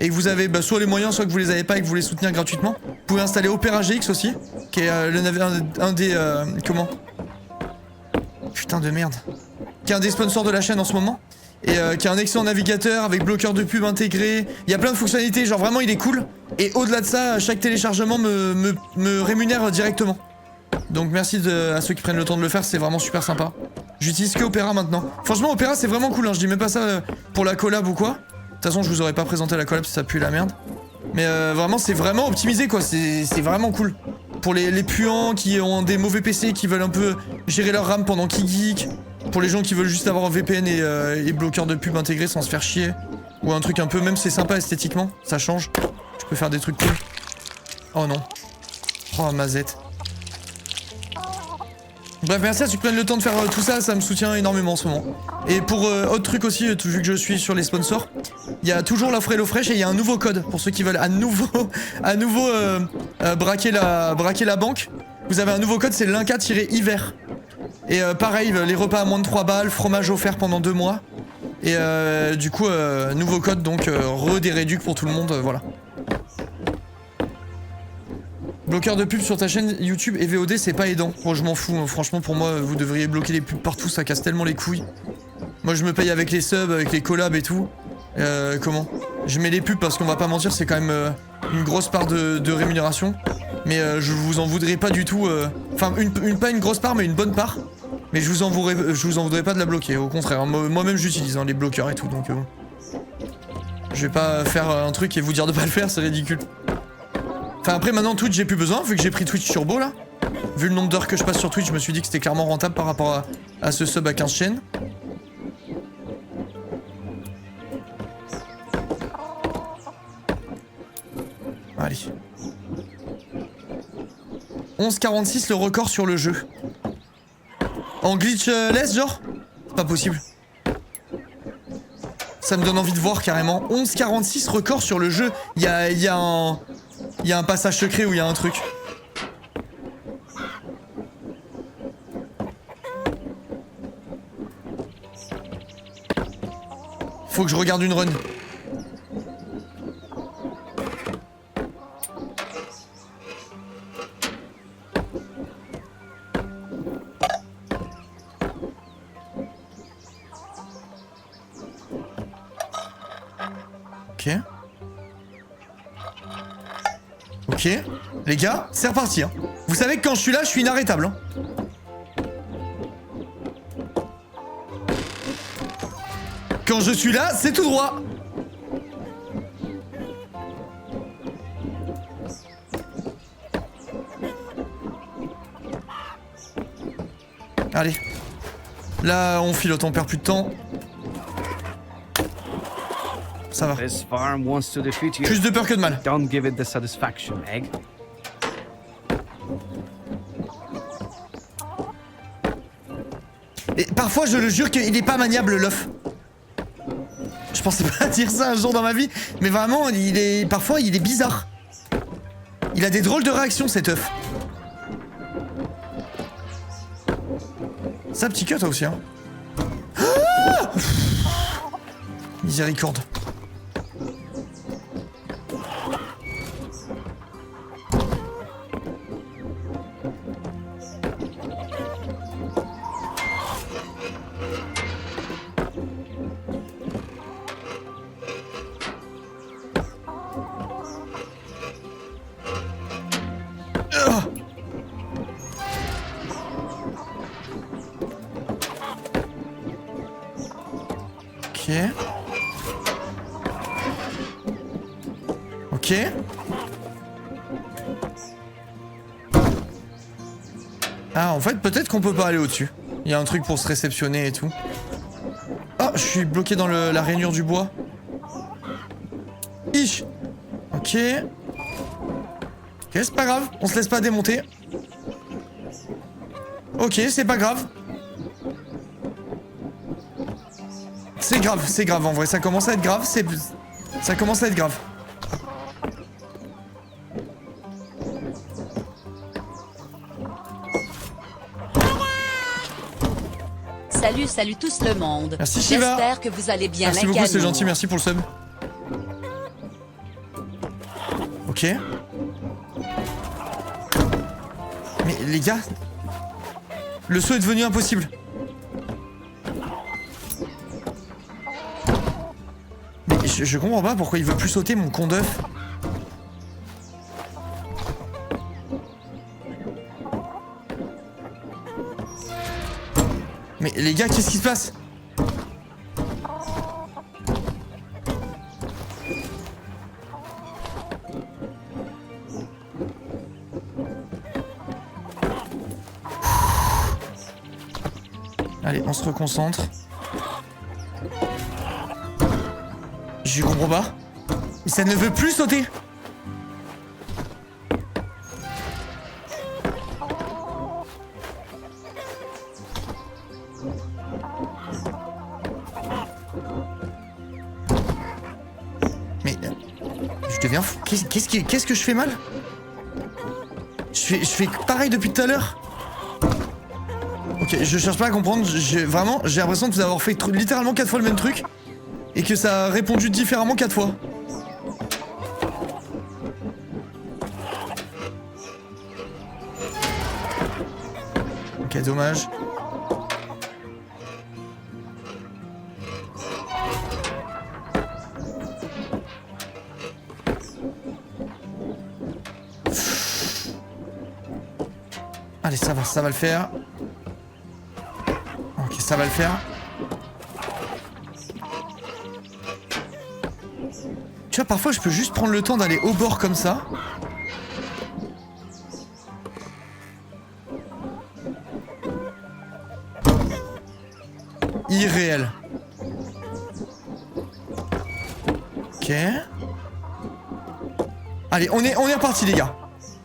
et que vous avez bah, soit les moyens, soit que vous les avez pas et que vous voulez soutenir gratuitement, vous pouvez installer Opera GX aussi, qui est un des... comment? Putain de merde. Qui est un des sponsors de la chaîne en ce moment. Et qui a un excellent navigateur avec bloqueur de pub intégré. Il y a plein de fonctionnalités, genre vraiment il est cool. Et au-delà de ça, chaque téléchargement me rémunère directement. Donc merci à ceux qui prennent le temps de le faire, c'est vraiment super sympa. J'utilise que Opera maintenant. Franchement Opera c'est vraiment cool, hein. Je dis même pas ça pour la collab ou quoi. De toute façon je vous aurais pas présenté la collab si ça pue la merde. Mais vraiment c'est vraiment optimisé quoi, c'est vraiment cool. Pour les puants qui ont des mauvais PC, qui veulent un peu gérer leur RAM pendant qu'ils geek. Pour les gens qui veulent juste avoir un VPN et bloqueur de pub intégré sans se faire chier. Ou un truc un peu, même c'est sympa esthétiquement, ça change. Je peux faire des trucs cool. Oh non. Oh mazette. Bref, merci à ceux qui prennent le temps de faire tout ça, ça me soutient énormément en ce moment. Et pour autre truc aussi, vu que je suis sur les sponsors, il y a toujours l'offre HelloFresh et il y a un nouveau code pour ceux qui veulent à nouveau braquer la banque. Vous avez un nouveau code, c'est l'Inca-hiver. Et pareil, les repas à moins de 3 balles, fromage offert pendant 2 mois. Et du coup, nouveau code, donc des réducs pour tout le monde, voilà. Bloqueur de pub sur ta chaîne YouTube et VOD, c'est pas aidant. Moi, je m'en fous, hein. Franchement, pour moi, vous devriez bloquer les pubs partout, ça casse tellement les couilles. Moi, je me paye avec les subs, avec les collabs et tout. Comment? Je mets les pubs parce qu'on va pas mentir, c'est quand même une grosse part de rémunération. Mais je vous en voudrais pas du tout. Enfin, pas une grosse part, mais une bonne part. Mais je vous en voudrais pas de la bloquer. Au contraire, moi-même j'utilise les bloqueurs et tout, donc bon. Je vais pas faire un truc et vous dire de pas le faire, c'est ridicule. Enfin après maintenant Twitch j'ai plus besoin, vu que j'ai pris Twitch Turbo là. Vu le nombre d'heures que je passe sur Twitch, je me suis dit que c'était clairement rentable par rapport à ce sub à 15 chaînes. Allez. 11,46 le record sur le jeu. En glitchless genre? C'est pas possible. Ça me donne envie de voir carrément. 11,46 record sur le jeu. Il y a un passage secret où il y a un truc. Faut que je regarde une run. Ok. Ok. Les gars, c'est reparti. Hein. Vous savez que quand je suis là, je suis inarrêtable. Hein. Quand je suis là, c'est tout droit. Allez. Là, on filote, on perd plus de temps. Ça va. This farm wants to defeat you. Plus de peur que de mal. Don't give it the satisfaction, Egg. Et parfois, je le jure qu'il est pas maniable, l'œuf. Je pensais pas dire ça un jour dans ma vie, mais vraiment, parfois, il est bizarre. Il a des drôles de réactions, cet œuf. Ça, petit cut, toi aussi, hein. Ah miséricorde. Ok. Ah, en fait, peut-être qu'on peut pas aller au-dessus. Il y a un truc pour se réceptionner et tout. Oh, je suis bloqué dans la rainure du bois. Ich. Ok. Ok, c'est pas grave. On se laisse pas démonter. Ok, c'est pas grave. C'est grave en vrai. Ça commence à être grave. Ça commence à être grave. Salut tous le monde. Merci, Shiva. J'espère que vous allez bien. Merci beaucoup, c'est gentil, merci pour le sub. Ok. Mais les gars, le saut est devenu impossible. Mais je comprends pas pourquoi il veut plus sauter, mon con d'œuf. Mais les gars, qu'est-ce qui se passe? Allez, on se reconcentre. Je comprends pas. Mais ça ne veut plus sauter. Mais je deviens fou. Qu'est-ce que je fais mal? Je fais pareil depuis tout à l'heure. Ok, je cherche pas à comprendre. Vraiment, j'ai l'impression de vous avoir fait littéralement 4 fois le même truc. Et que ça a répondu différemment 4 fois. Ok, dommage. Allez, ça va le faire. Ok, ça va le faire. Tu vois, parfois je peux juste prendre le temps d'aller au bord comme ça. Irréel. Ok. Allez, on est reparti les gars.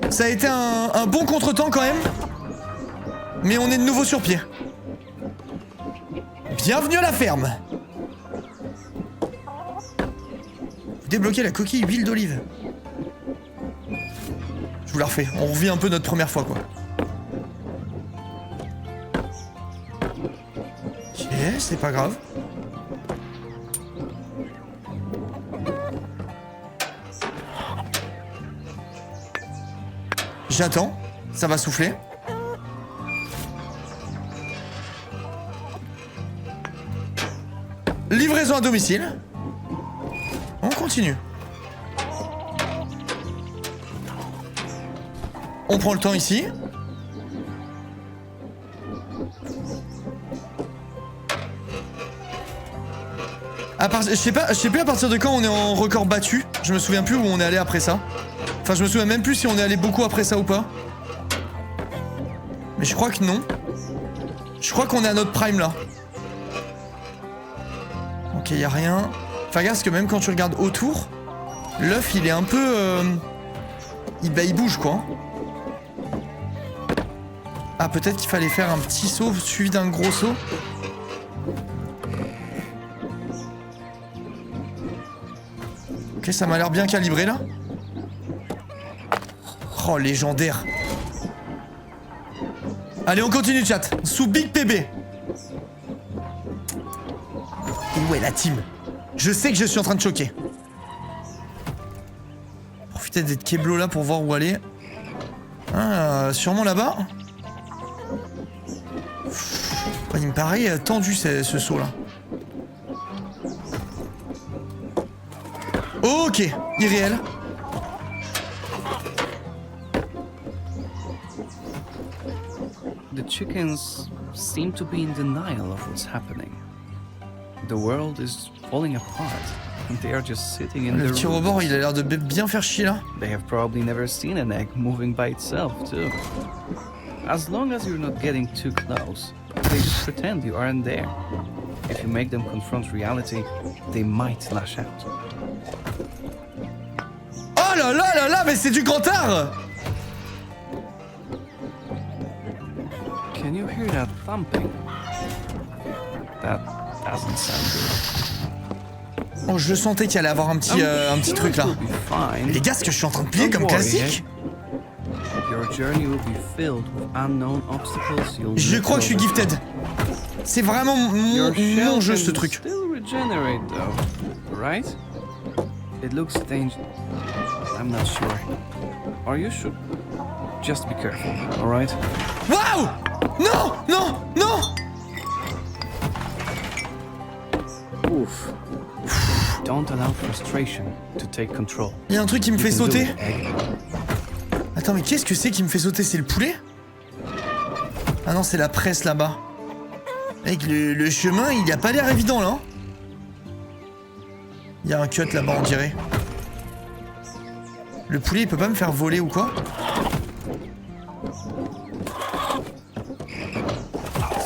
Ça a été un bon contretemps quand même. Mais on est de nouveau sur pied. Bienvenue à la ferme. Débloquer la coquille huile d'olive. Je vous la refais. On revit un peu notre première fois, quoi. Ok, c'est pas grave. J'attends. Ça va souffler. Livraison à domicile. On continue. On prend le temps ici. Je sais plus à partir de quand on est en record battu. Je me souviens plus où on est allé après ça. Enfin, je me souviens même plus si on est allé beaucoup après ça ou pas. Mais je crois que non. Je crois qu'on est à notre prime là. Ok, y a rien. Enfin, regarde, parce que même quand tu regardes autour, l'œuf il est un peu. Il bouge quoi. Ah, peut-être qu'il fallait faire un petit saut suivi d'un gros saut. Ok, ça m'a l'air bien calibré là. Oh, légendaire. Allez, on continue, chat. Sous Big PB. Et où est la team? Je sais que je suis en train de choquer. Profitez d'être Keblo là pour voir où aller. Ah, sûrement là-bas. Il me paraît tendu ce saut là. Ok, irréel. The chickens seem to be in denial of what's happening. The world is falling apart, and they are just sitting in Le the petit room. rebord, il a l'air de bien faire chier là. They have probably never seen an egg moving by itself, too. As long as you're not getting too close, they just pretend you aren't there. If you make them confront reality, they might lash out. Oh là là là là, mais c'est du grand art! Can you hear that thumping? That doesn't sound good. Oh, je sentais qu'il allait avoir un petit truc là. You'll be fine. Les gars, ce que je suis en train de plier Don't comme worry, classique. Your journey will be filled with unknown obstacles you'll Je need crois to que je suis overcome. gifted. C'est vraiment Your shell mon jeu can ce truc. still regenerate though, right? It looks dangerous. I'm not sure. Or you should just be careful, alright? Waouh! Non! Non! Non! Oof. Don't allow frustration to take control. Il y a un truc qui me You fait can do sauter. it, Egg. Attends, mais qu'est-ce que c'est qui me fait sauter? C'est le poulet? Ah non, c'est la presse là-bas. Mec, le chemin, il a pas l'air évident là. Hein. Il y a un cut là-bas, on dirait. Le poulet, il peut pas me faire voler ou quoi?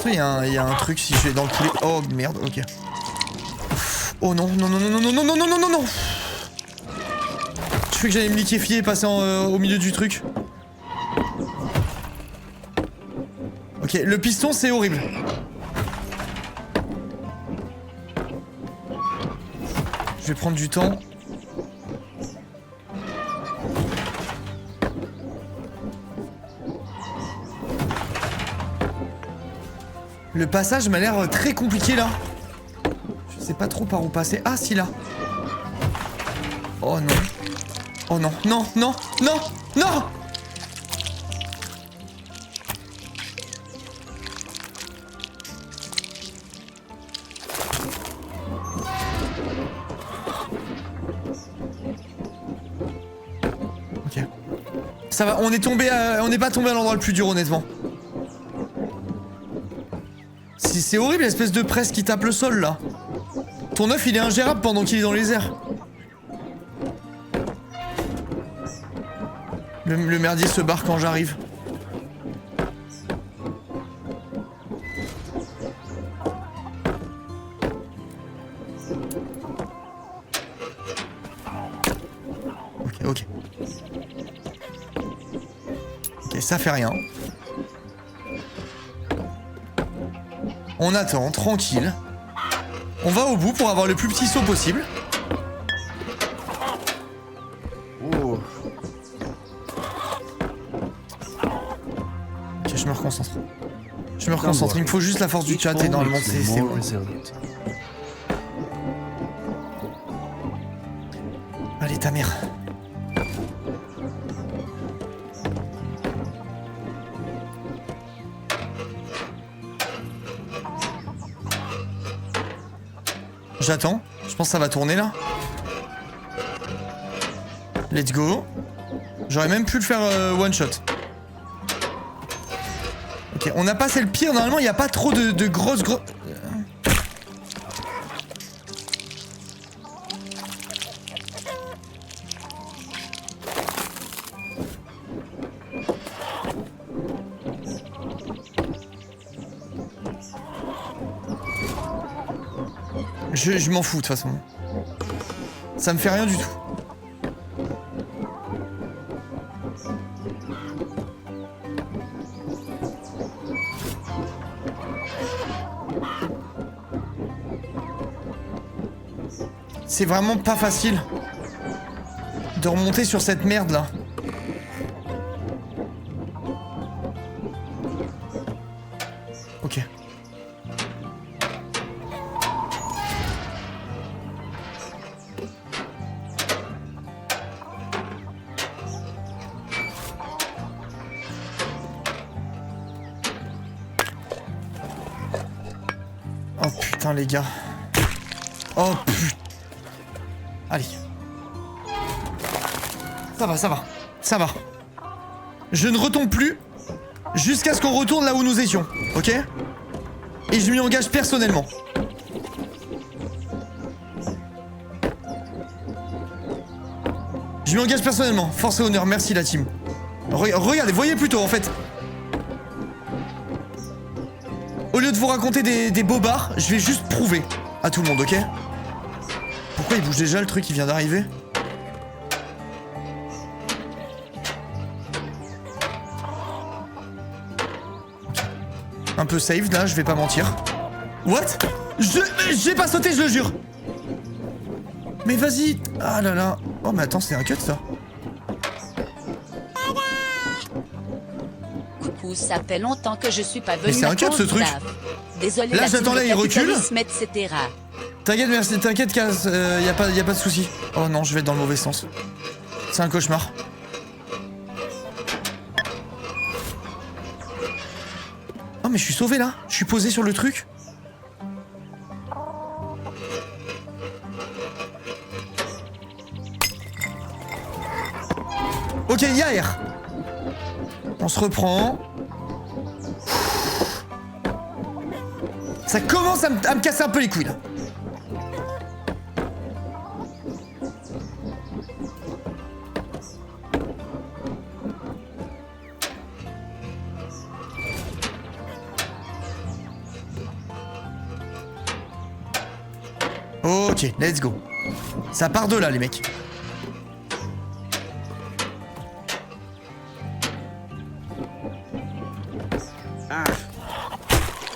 Il y a un truc si je vais dans le poulet. Oh merde, ok. Oh non, non, non, non, non, non, non, non, non, non, non, non. Je fais que j'allais me liquéfier et passer au milieu du truc. Ok, le piston c'est horrible. Je vais prendre du temps. Le passage m'a l'air très compliqué là. Je sais pas trop par où passer. Ah si là. Oh non. Oh non, non, non, non, non. Ok. Ça va, on est tombé on n'est pas tombé à l'endroit le plus dur honnêtement. C'est horrible l'espèce de presse qui tape le sol là. Ton œuf il est ingérable pendant qu'il est dans les airs. Le merdier se barre quand j'arrive. Ok, ok. Ok, ça fait rien. On attend, tranquille. On va au bout pour avoir le plus petit saut possible. Ooh. Ok, je me reconcentre. Je me reconcentre, il me faut juste la force du chat et normalement c'est bon. Allez, ta mère. J'attends, je pense que ça va tourner là. Let's go. J'aurais même pu le faire one shot. Ok, on a passé le pire, normalement il n'y a pas trop de grosses... Je m'en fous de toute façon. Ça me fait rien du tout. C'est vraiment pas facile de remonter sur cette merde là. Ok. Oh putain les gars. Oh putain. Allez. Ça va, ça va. Ça va. Je ne retombe plus jusqu'à ce qu'on retourne là où nous étions. Ok? Et je m'y engage personnellement. Je m'y engage personnellement. Force et honneur. Merci la team. Regardez, voyez plutôt en fait. Au lieu de vous raconter des bobards, je vais juste prouver à tout le monde, ok? Pourquoi il bouge déjà le truc qui vient d'arriver? Un peu safe là, je vais pas mentir. What? J'ai pas sauté, je le jure. Mais vas-y. Ah là là. Oh mais attends, c'est un cut ça. Coucou, ça fait longtemps que je suis pas venu. Mais c'est un cut, ce truc. Désolé. Là, j'attends, là, il recule. Etc. T'inquiète, merci, t'inquiète, Kaz, y a pas de souci. Oh non, je vais dans le mauvais sens. C'est un cauchemar. Oh, mais je suis sauvé là. Je suis posé sur le truc. Ok, il y a air. On se reprend. Ça commence à me casser un peu les couilles là. Ok, let's go. Ça part de là, les mecs. Ah.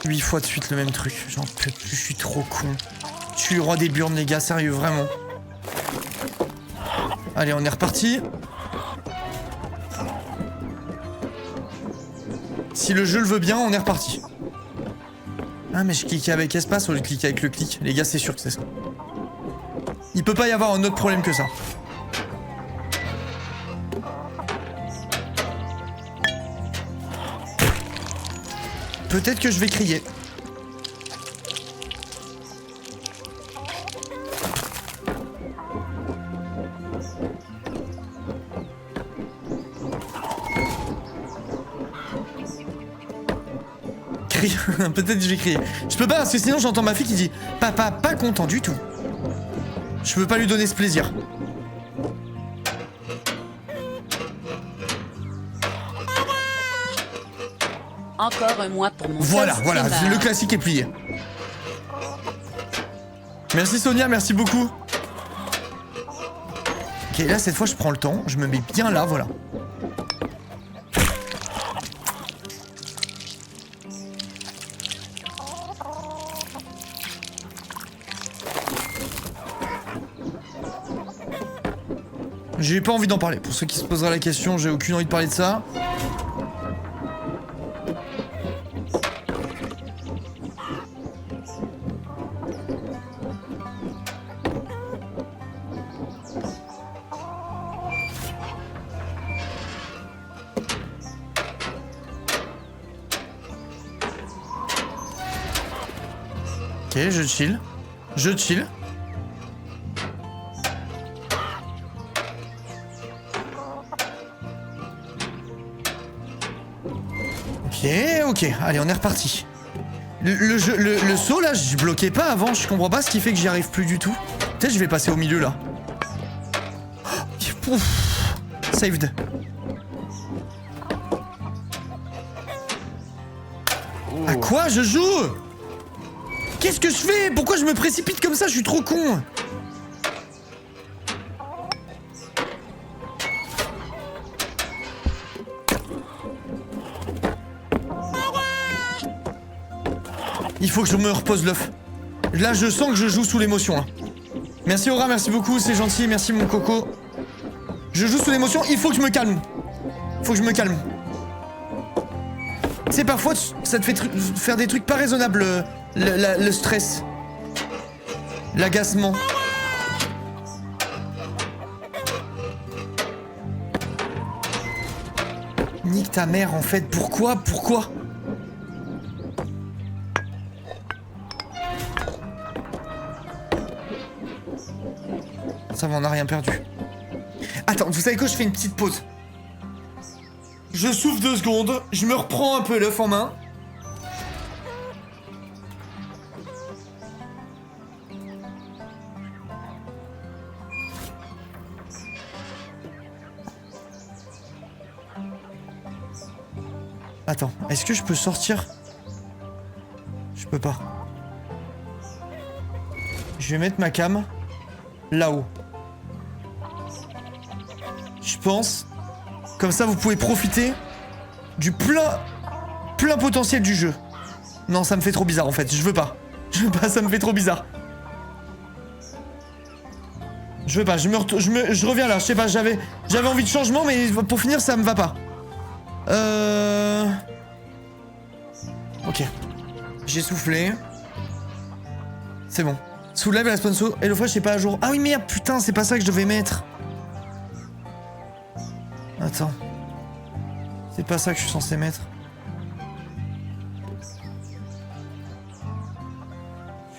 8 fois de suite le même truc. J'en peux plus, je suis trop con. Je suis le roi des burnes, les gars, sérieux, vraiment. Allez, on est reparti. Si le jeu le veut bien, on est reparti. Ah, mais je cliquais avec espace au lieu de cliquer avec le clic. Les gars, c'est sûr que c'est ça. Il peut pas y avoir un autre problème que ça. Peut-être que je vais crier. Peut-être que je vais crier. Je peux pas parce que sinon j'entends ma fille qui dit « Papa, pas content du tout ». Je peux pas lui donner ce plaisir. Encore un mois pour mon Voilà, seul voilà, streamer. le classique est plié. Merci Sonia, merci beaucoup. Ok, là cette fois je prends le temps, je me mets bien là, voilà. J'ai pas envie d'en parler. Pour ceux qui se poseraient la question, j'ai aucune envie de parler de ça. Ok, je chill. Je chill. Ok, allez, on est reparti. Le saut là, je bloquais pas avant, je comprends pas ce qui fait que j'y arrive plus du tout. Peut-être je vais passer au milieu là. Oh, ouf, saved. À quoi je joue? Qu'est-ce que je fais? Pourquoi je me précipite comme ça? Je suis trop con. Il faut que je me repose l'œuf. Là, je sens que je joue sous l'émotion. Hein. Merci Aura, merci beaucoup, c'est gentil, merci mon coco. Je joue sous l'émotion, il faut que je me calme. Faut que je me calme. Tu sais, parfois, ça te fait faire des trucs pas raisonnables, le stress. L'agacement. Nique ta mère, en fait. Pourquoi? Ça va, on n'a rien perdu. Attends, vous savez quoi? Je fais une petite pause. Je souffle 2 secondes, je me reprends un peu l'œuf en main. Attends, est-ce que je peux sortir? Je peux pas. Je vais mettre ma cam là-haut. Je pense. Comme ça, vous pouvez profiter du plein potentiel du jeu. Non, ça me fait trop bizarre en fait. Je veux pas. Ça me fait trop bizarre. Je veux pas. Je reviens là. Je sais pas. J'avais envie de changement, mais pour finir, ça me va pas. Ok. J'ai soufflé. C'est bon. Soulève la sponsor. Et le fresh c'est pas à jour. Ah oui merde, putain, c'est pas ça que je devais mettre. Attends. C'est pas ça que je suis censé mettre.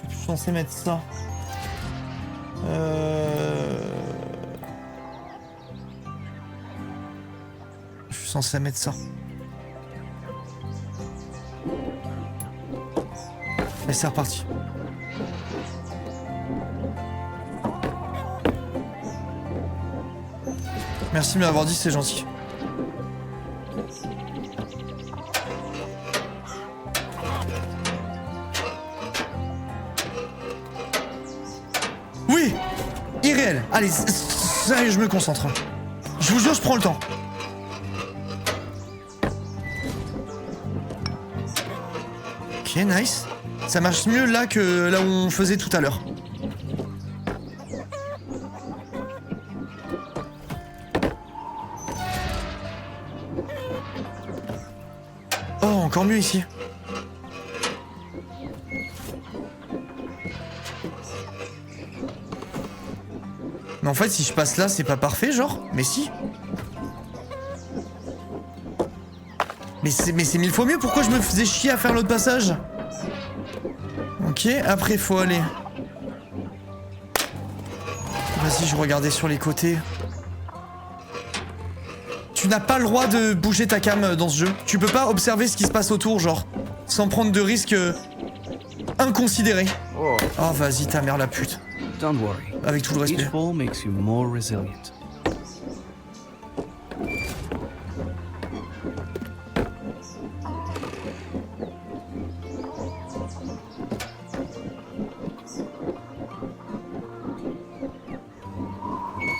Je suis censé mettre ça. Je suis censé mettre ça. Et c'est reparti. Merci de m'avoir dit, c'est gentil. Oui! Irréel. Allez, ça, je me concentre. Je vous jure, je prends le temps. Ok, nice. Ça marche mieux là que là où on faisait tout à l'heure. Oh, encore mieux ici. Mais en fait, si je passe là, c'est pas parfait, genre? Mais si. Mais c'est 1000 fois mieux, pourquoi je me faisais chier à faire l'autre passage? Ok, après faut aller. Vas-y, je regardais sur les côtés. Tu n'as pas le droit de bouger ta cam dans ce jeu. Tu peux pas observer ce qui se passe autour, genre, sans prendre de risques inconsidérés. Oh, vas-y, ta mère la pute. Don't worry. Avec tout le respect. Each fall makes you more resilient.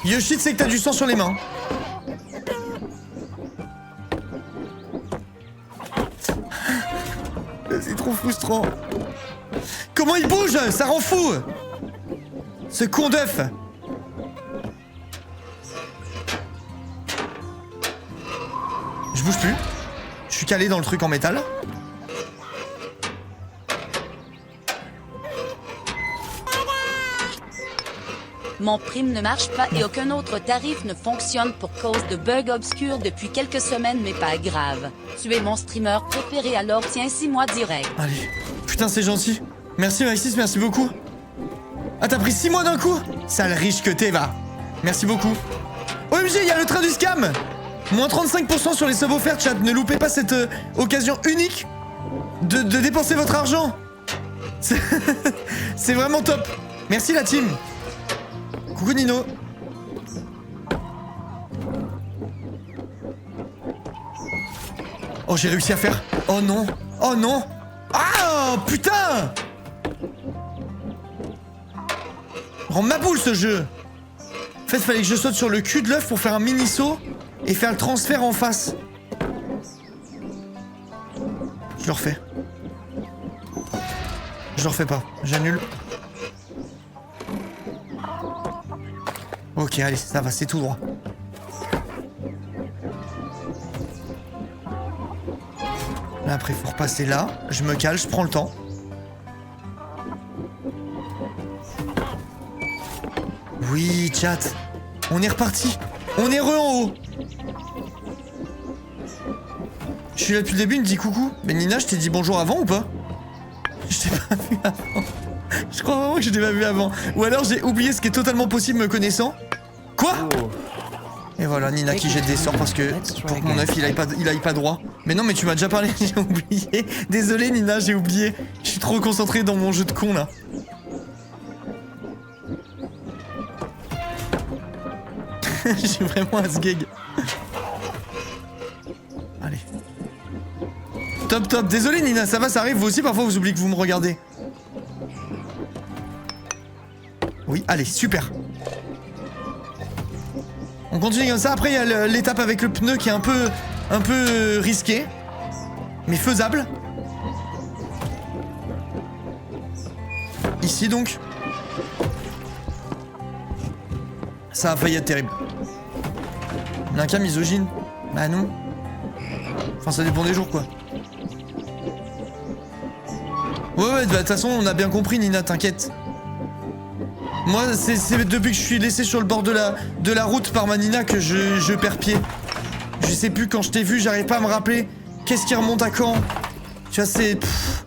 Yoshi, c'est que t'as du sang sur les mains. C'est trop frustrant. Comment il bouge? Ça rend fou. Ce con d'œuf. Je bouge plus. Je suis calé dans le truc en métal. Mon prime ne marche pas et aucun autre tarif ne fonctionne pour cause de bugs obscurs depuis quelques semaines, mais pas grave. Tu es mon streamer préféré, alors tiens 6 mois direct. Allez. Putain, c'est gentil. Merci Maxis, merci beaucoup. Ah, t'as pris 6 mois d'un coup? Sale riche que t'es, va. Merci beaucoup. OMG, il y a le train du scam. Moins 35% sur les subs offerts, chat. Ne loupez pas cette occasion unique de dépenser votre argent. C'est vraiment top. Merci la team. Coucou Nino. Oh, j'ai réussi à faire. Oh non. Oh non. Ah, putain. Rends ma boule ce jeu. En fait, fallait que je saute sur le cul de l'œuf pour faire un mini saut et faire le transfert en face. Je le refais. Je le refais pas. J'annule. Ok, allez, ça va, c'est tout droit. Là, après, faut repasser là. Je me cale, je prends le temps. Oui, chat. On est reparti. On est en haut. Je suis là depuis le début, il me dit coucou. Mais Nina, je t'ai dit bonjour avant ou pas? Je t'ai pas vu avant. Je crois vraiment que je t'ai pas vu avant. Ou alors j'ai oublié, ce qui est totalement possible me connaissant. Quoi? Et voilà, Nina qui jette des sorts parce que pour que mon œuf il aille pas droit. Mais non, mais tu m'as déjà parlé, j'ai oublié. Désolé Nina, j'ai oublié. Je suis trop concentré dans mon jeu de con là. Je suis vraiment à ce gag. Allez. Top, top. Désolé Nina, ça va, ça arrive. Vous aussi, parfois, vous oubliez que vous me regardez. Oui, allez, super. On continue comme ça. Après, il y a l'étape avec le pneu qui est un peu risqué. Mais faisable. Ici, donc. Ça a failli être terrible. On a un cas misogyne. Bah non. Enfin, ça dépend des jours, quoi. Ouais, de toute façon, on a bien compris, Nina, t'inquiète. Moi, c'est depuis que je suis laissé sur le bord de la route par ma Nina que je perds pied. Je sais plus, quand je t'ai vu, j'arrive pas à me rappeler. Qu'est-ce qui remonte à quand? Tu vois, c'est... Pff.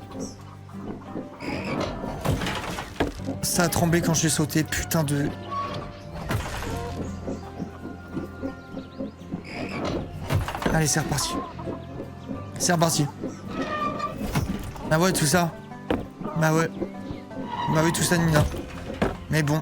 Ça a tremblé quand j'ai sauté, putain de... Allez, c'est reparti. C'est reparti. Bah ouais, tout ça. Bah ouais. Bah oui, tout ça, Nina. Mais bon.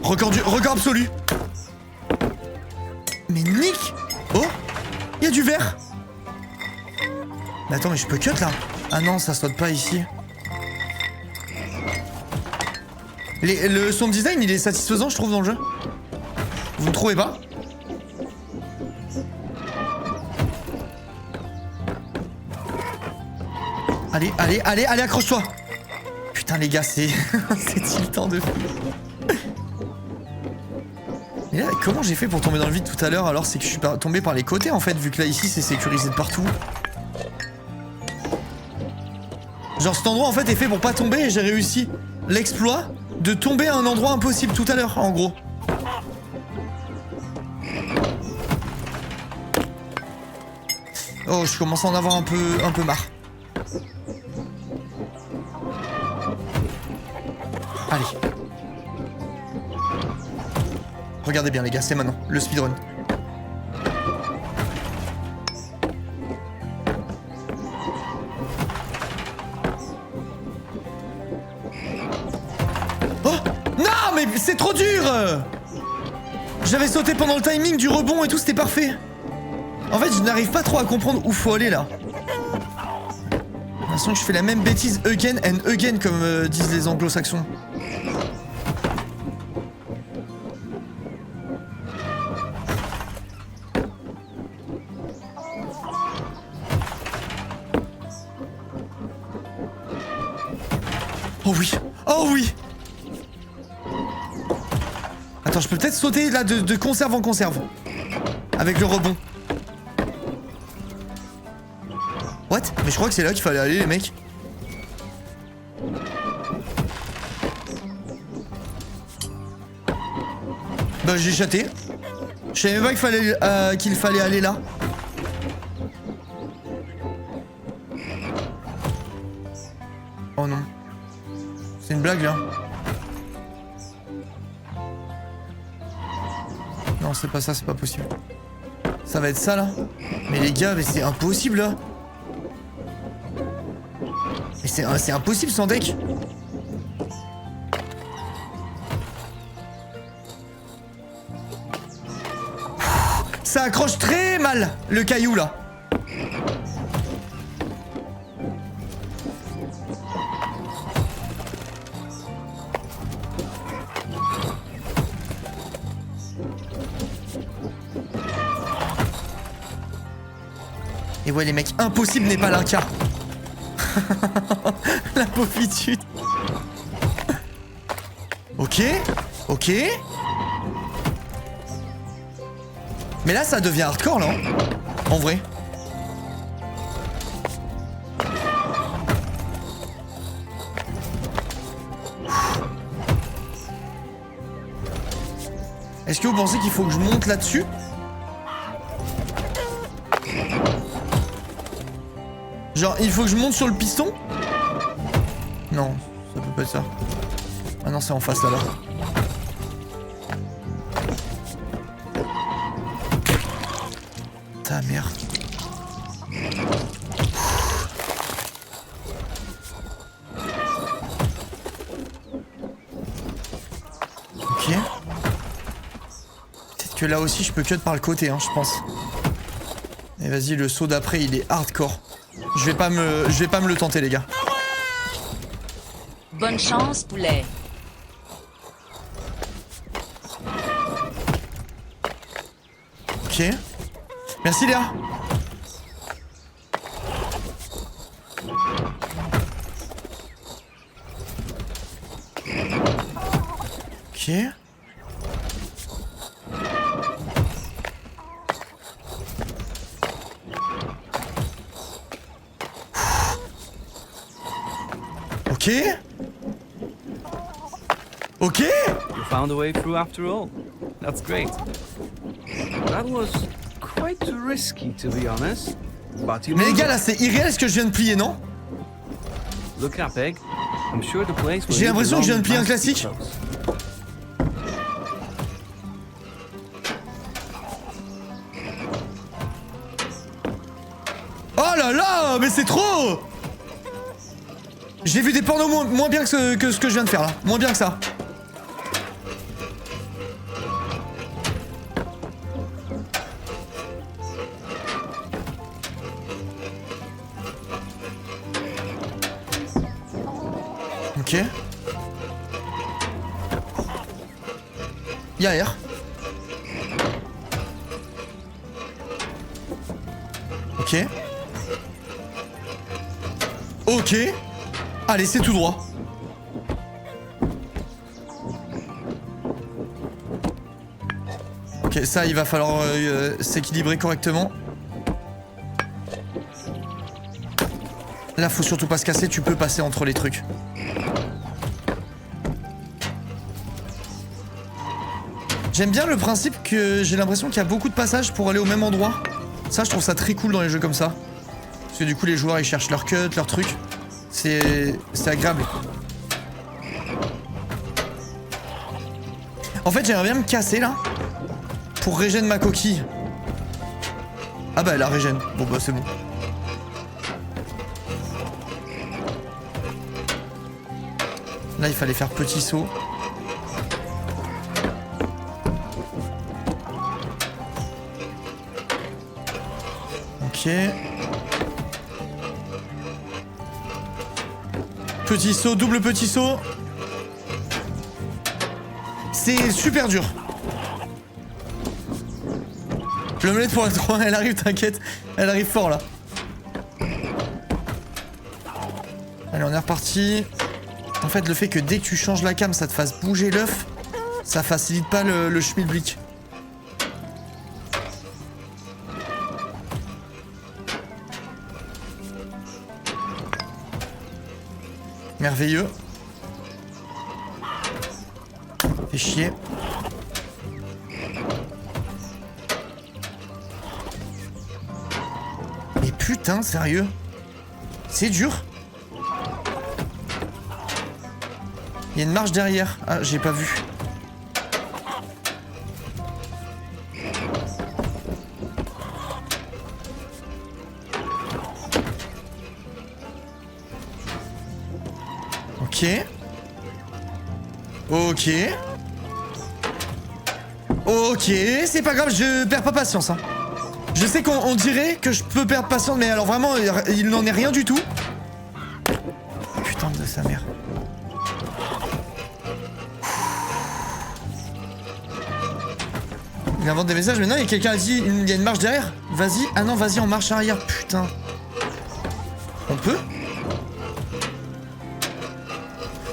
Record absolu. Mais Nick. Oh, il y a du verre. Mais attends, mais je peux cut là? Ah non, ça saute pas ici. Le sound design, il est satisfaisant, je trouve, dans le jeu. Vous ne trouvez pas? Allez, accroche-toi. Putain, les gars, c'est... c'est tiltant de fou. Mais là, comment j'ai fait pour tomber dans le vide tout à l'heure? Alors, c'est que je suis tombé par les côtés, en fait, vu que là, ici, c'est sécurisé de partout. Genre, cet endroit, en fait, est fait pour pas tomber, et j'ai réussi l'exploit de tomber à un endroit impossible tout à l'heure, en gros. Oh, je commence à en avoir un peu marre. Allez. Regardez bien les gars, c'est maintenant, le speedrun. Oh non, mais c'est trop dur. J'avais sauté pendant le timing du rebond et tout, c'était parfait. En fait, je n'arrive pas trop à comprendre où faut aller là. J'ai l'impression que je fais la même bêtise again and again comme disent les anglo-saxons. Oh oui! Oh oui! Attends, je peux peut-être sauter là de conserve en conserve. Avec le rebond. What? Mais je crois que c'est là qu'il fallait aller, les mecs. Bah, j'ai chaté. Je savais même pas qu'il fallait aller là. Oh non. C'est une blague là. Non, c'est pas ça, c'est pas possible. Ça va être ça là. Mais les gars, mais c'est impossible là. Mais c'est impossible sans deck. Ça accroche très mal le caillou là. Et ouais les mecs, impossible n'est pas l'Inca. La pauvitude. Ok, ok. Mais là ça devient hardcore là, en vrai. Est-ce que vous pensez qu'il faut que je monte là-dessus ? Genre, il faut que je monte sur le piston? Non, ça peut pas être ça. Ah non, c'est en face là-bas. Ta merde. Ok. Peut-être que là aussi je peux cut par le côté, hein, je pense. Et vas-y, le saut d'après, il est hardcore. Je vais pas me le tenter, les gars. Bonne chance, poulet. Ok. Merci, Léa. Ok. Ok. Ok. You found a way through after all. That's great. That was quite risky, to be honest. But you Mais les made gars, it. là, c'est irréel ce que je viens de plier, non? Look up, Egg. I'm sure the place where J'ai you l'impression que je viens de plier un belong must be classique. close. Oh là là, mais c'est trop! J'ai vu des pornos moins bien que ce que je viens de faire là. Moins bien que ça. Ok. Y'a air. Ok. Ok. Allez, c'est tout droit. Ok, ça, il va falloir s'équilibrer correctement. Là, faut surtout pas se casser, tu peux passer entre les trucs. J'aime bien le principe que j'ai l'impression qu'il y a beaucoup de passages pour aller au même endroit. Ça, je trouve ça très cool dans les jeux comme ça. Parce que du coup, les joueurs, ils cherchent leur cut, leur truc. C'est agréable. En fait, j'aimerais bien me casser, là. Pour régène ma coquille. Ah bah, elle a régène. Bon, bah, c'est bon. Là, il fallait faire petit saut. Ok. Petit saut, double petit saut. C'est super dur. L'omelette pour la 3, elle arrive, t'inquiète. Elle arrive fort là. Allez, on est reparti. En fait, le fait que dès que tu changes la cam, ça te fasse bouger l'œuf, ça facilite pas le schmilblick. Merveilleux. Fait chier. Mais putain, sérieux? C'est dur. Il y a une marche derrière. Ah, j'ai pas vu. Ok. Ok. Ok, c'est pas grave, je perds pas patience. Hein. Je sais qu'on dirait que je peux perdre patience, mais alors vraiment, il n'en est rien du tout. Putain de sa mère. Il invente des messages, mais non, il y a quelqu'un qui a dit il y a une marche derrière. Vas-y. Ah non, vas-y en marche arrière. Putain. On peut?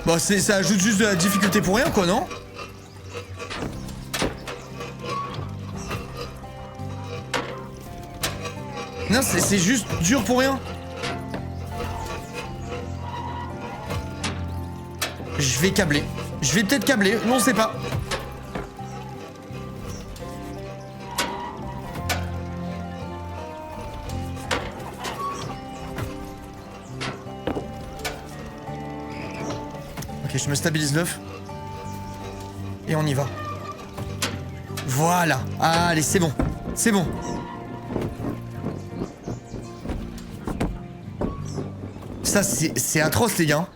Bon, ça ajoute juste de la difficulté pour rien, quoi, non? Non, c'est juste dur pour rien. Je vais câbler. Je vais peut-être câbler, on sait pas. Ok, je me stabilise l'œuf. Et on y va. Voilà. Allez, c'est bon. C'est bon. Ça, c'est atroce, les gars.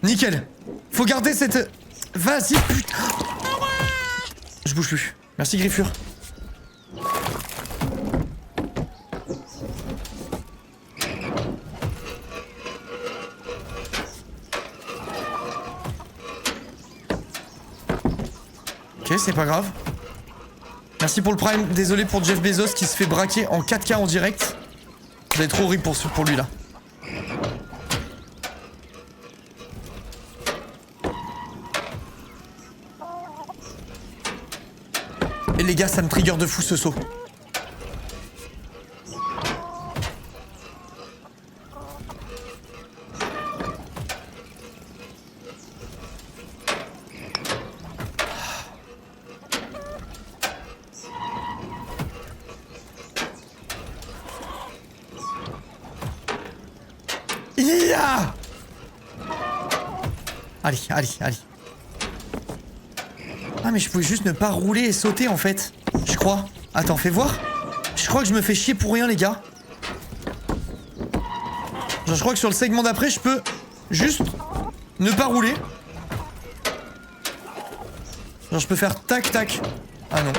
Nickel. Faut garder cette... Vas-y, putain. Je bouge plus. Merci, Griffure. Ok, c'est pas grave. Merci pour le prime. Désolé pour Jeff Bezos qui se fait braquer en 4K en direct. Ça va être trop horrible pour lui là. Et les gars, ça me trigger de fou ce saut. Yeah. Allez, allez, allez. Ah mais je pouvais juste ne pas rouler et sauter en fait. Je crois. Attends, fais voir. Je crois que je me fais chier pour rien les gars. Genre je crois que sur le segment d'après je peux juste ne pas rouler. Genre je peux faire tac tac. Ah non.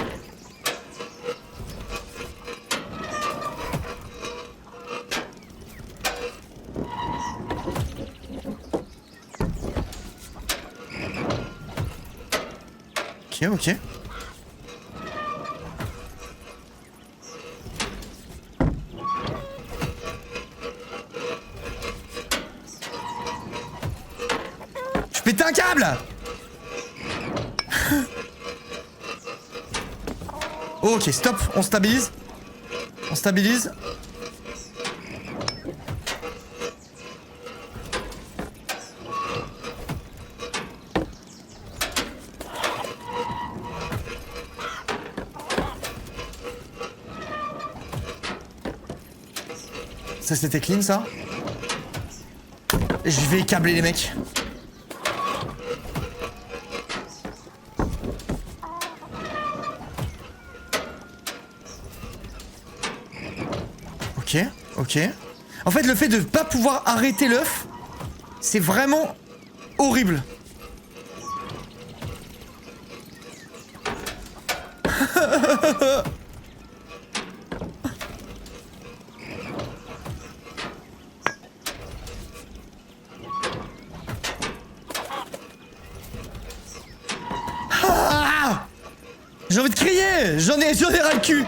Ok, ok. Je pète un câble. Ok, stop, on stabilise. On stabilise. Ça c'était clean ça. Je vais câbler les mecs. Ok, ok. En fait le fait de pas pouvoir arrêter l'œuf, c'est vraiment horrible. J'ai envie de crier. J'en ai ras le cul.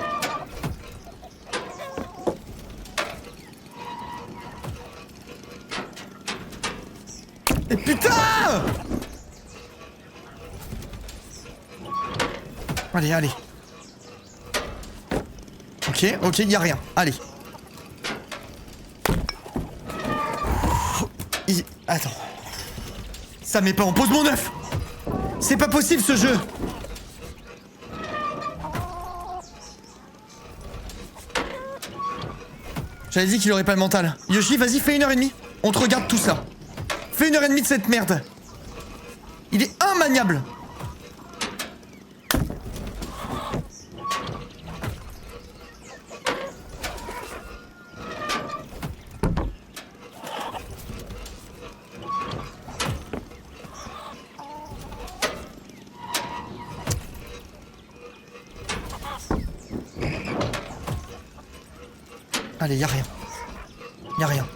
Et putain. Allez, allez. Ok, ok, y a rien. Allez. Attends. Ça met pas en pause mon œuf. C'est pas possible ce jeu. J'avais dit qu'il aurait pas le mental. Yoshi, vas-y, fais 1h30. On te regarde tout ça. Fais 1h30 de cette merde. Il est immaniable. Allez, y'a rien. Y'a rien.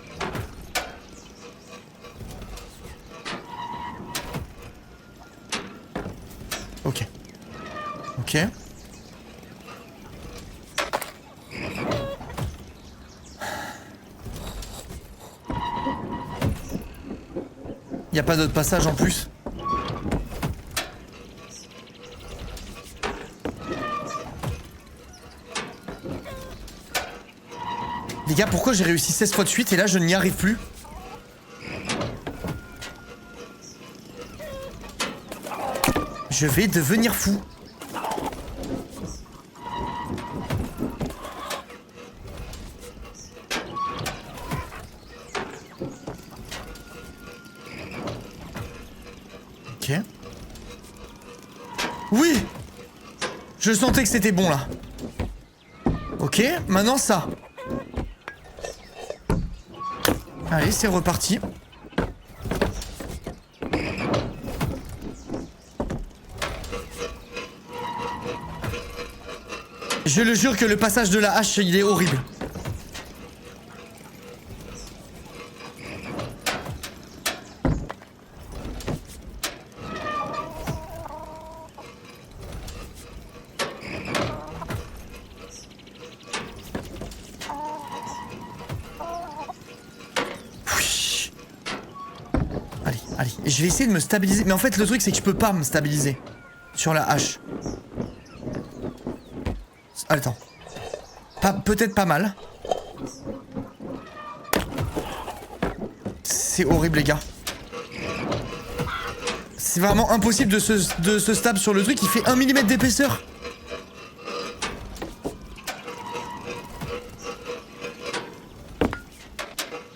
Ok. Ok. Y'a pas d'autre passage en plus. Les gars, pourquoi j'ai réussi 16 fois de suite et là je n'y arrive plus? Je vais devenir fou. Ok. Oui! Je sentais que c'était bon là. Ok, maintenant ça. Allez, c'est reparti. Je le jure que le passage de la hache, il est horrible. Allez, je vais essayer de me stabiliser. Mais en fait, le truc, c'est que je peux pas me stabiliser sur la hache. Attends. Peut-être pas mal. C'est horrible, les gars. C'est vraiment impossible de se stab sur le truc. Il fait 1 mm d'épaisseur.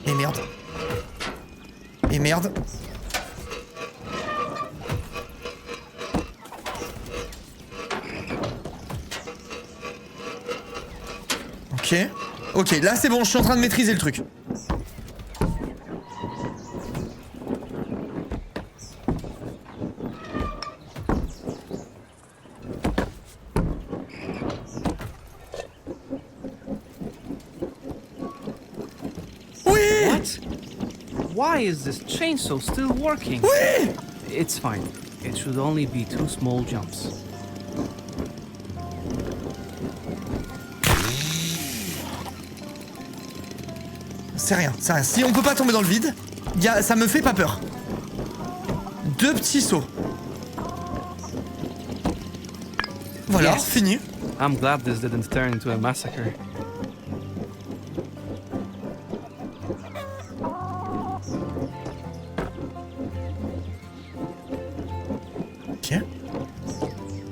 Et merde. merde. Ok. Ok, là c'est bon, je suis en train de maîtriser le truc. Why is this chainsaw still working? Oui! It's fine. It should only be 2 small jumps. C'est rien, c'est rien. Si on peut pas tomber dans le vide, ça me fait pas peur. 2 petits sauts. Voilà, Yes. fini. I'm glad this didn't turn into a massacre. Ok.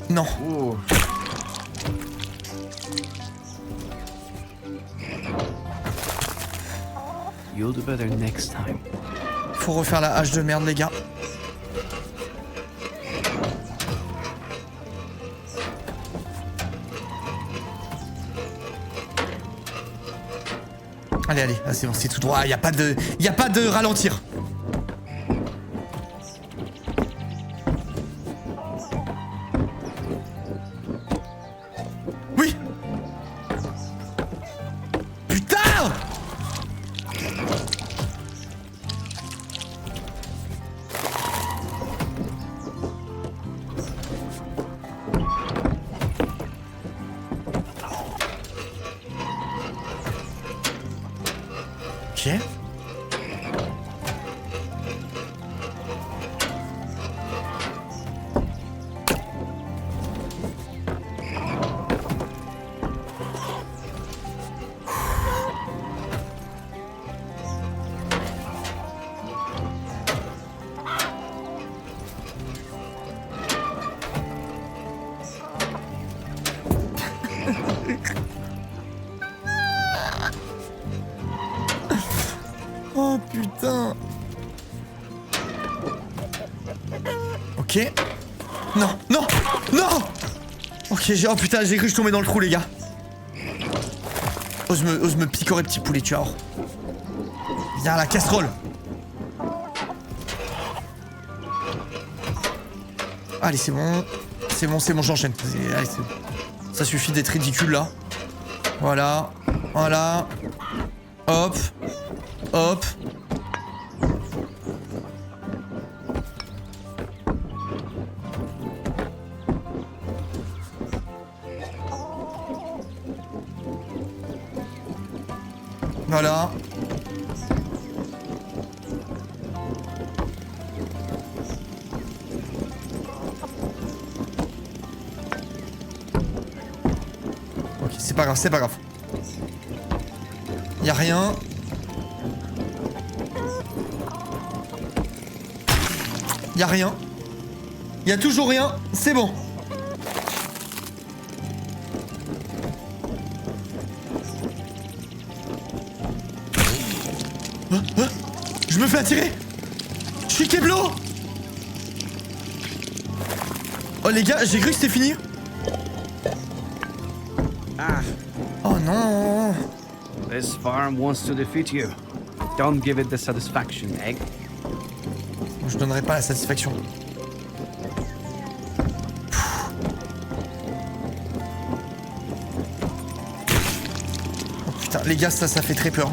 Non. Ooh. You'll do better next time. Faut refaire la hache de merde, les gars. Allez, allez, ah, c'est bon, c'est tout droit. Y a pas de ralentir. Oui. Putain! Ok. Oh putain. Ok. Non, non, non. Ok, oh putain, j'ai cru que je tombais dans le trou, les gars. Ose me picorer, petit poulet, tu vois. Viens à la casserole. Allez, c'est bon. C'est bon, c'est bon, j'enchaîne. Allez, c'est bon. Ça suffit d'être ridicule, là. Voilà. Voilà. Hop. Hop. Voilà. Ok, c'est pas grave, c'est pas grave. Y a rien. Y a rien. Y a toujours rien. C'est bon. Je me fais attirer. Je suis Keblo. Oh les gars, j'ai cru que c'était fini. Ah, Oh non. this farm wants to defeat you. Don't give it the satisfaction, Egg. Je donnerai pas la satisfaction. Oh putain, les gars, ça fait très peur.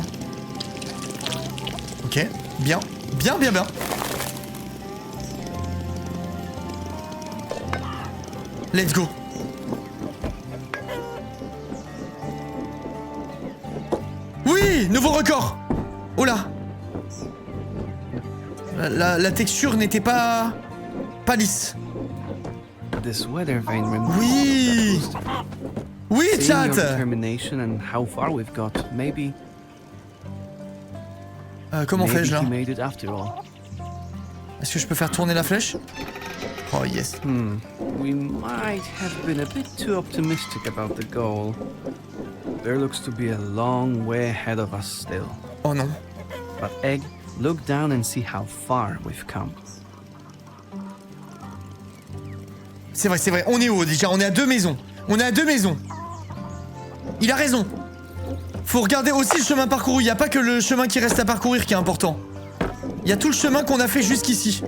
Ok, bien, bien, bien, bien. Let's go. Oui, nouveau record. Oh là. La texture n'était pas lisse. This weather vane reminds Oui. me of that booster. Oui, Seeing chat. your determination and how far we've got, maybe Comment fais-je là? you made it after all. Est-ce que je peux faire tourner la flèche? Oh yes. We might have been a bit too optimistic about the goal. There looks to be a long way ahead of us still. Oh non. But Egg, Look down and see how far we've come. C'est vrai, on est haut déjà, on est à 2 maisons. On est à 2 maisons. Il a raison. Faut regarder aussi le chemin parcouru, il n'y a pas que le chemin qui reste à parcourir qui est important. Il y a tout le chemin qu'on a fait jusqu'ici.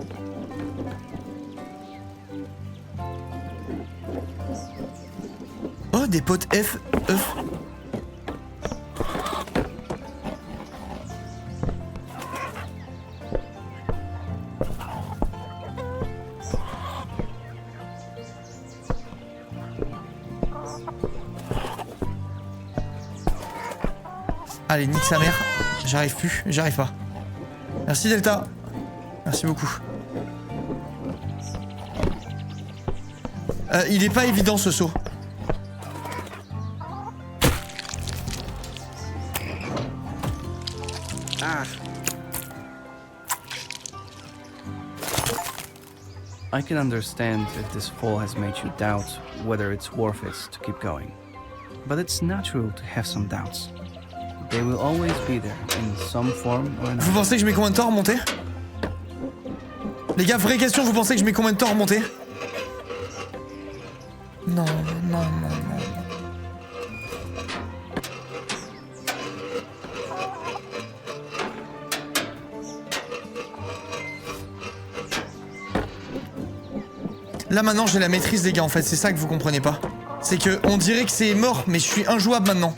Oh, des potes F, E. Allez, nique sa mère. J'arrive plus, j'arrive pas. Merci Delta. Merci beaucoup. Il est pas évident ce saut. Ah. I can understand if this fall has made you doubt whether it's worth it to keep going. But it's natural to have some doubts. They will always be there in some form or another. Vous pensez que je mets combien de temps à remonter? Les gars, vraie question, vous pensez que je mets combien de temps à remonter? Non. Là maintenant j'ai la maîtrise les gars en fait, c'est ça que vous comprenez pas. C'est que on dirait que c'est mort, mais je suis injouable maintenant.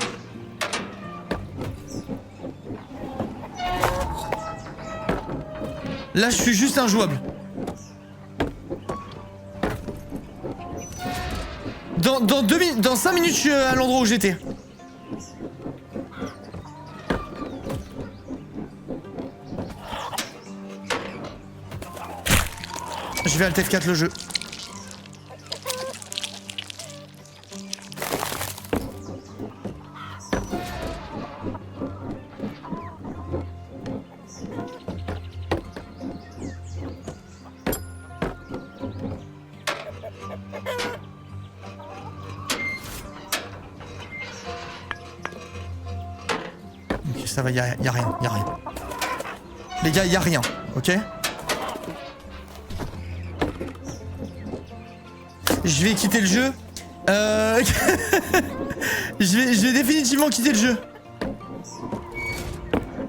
Là, je suis juste injouable. Dans 5 minutes, je suis à l'endroit où j'étais. Je vais Alt F4 le jeu. Ça va, y a rien. Les gars, y a rien, ok? Je vais quitter le jeu. Je vais définitivement quitter le jeu.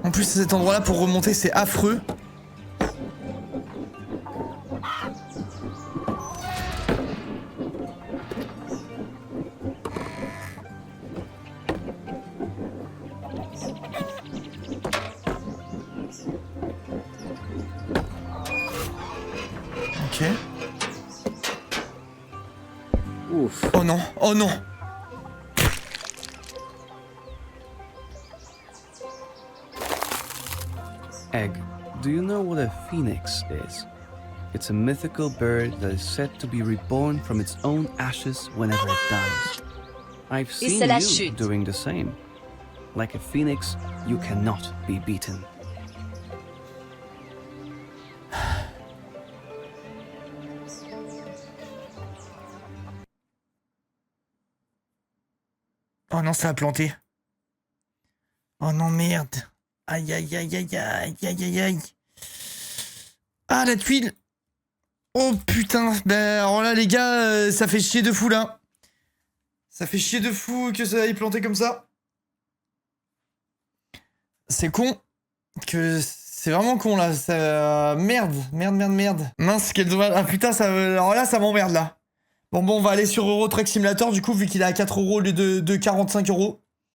En plus, cet endroit-là, pour remonter, c'est affreux. Ok. Oof. Oh non, oh non. Egg, do you know what a phoenix is? It's a mythical bird that is said to be reborn from its own ashes whenever it dies. I've seen c'est la you chute. doing the same. Like a phoenix, you cannot be beaten. Oh non, ça a planté. Oh non, merde. Aïe, aïe, aïe, aïe, aïe, aïe, aïe, aïe. Ah, la tuile. Oh putain. Ben, alors là, les gars, ça fait chier de fou, là. Ça fait chier de fou que ça aille planter comme ça. C'est con. C'est vraiment con, là. Ça... Merde. Mince, quel dommage. Ah putain, ça... alors là, ça m'emmerde, là. Bon, on va aller sur Euro Truck Simulator, du coup, vu qu'il est à 4 € au lieu de 45 €.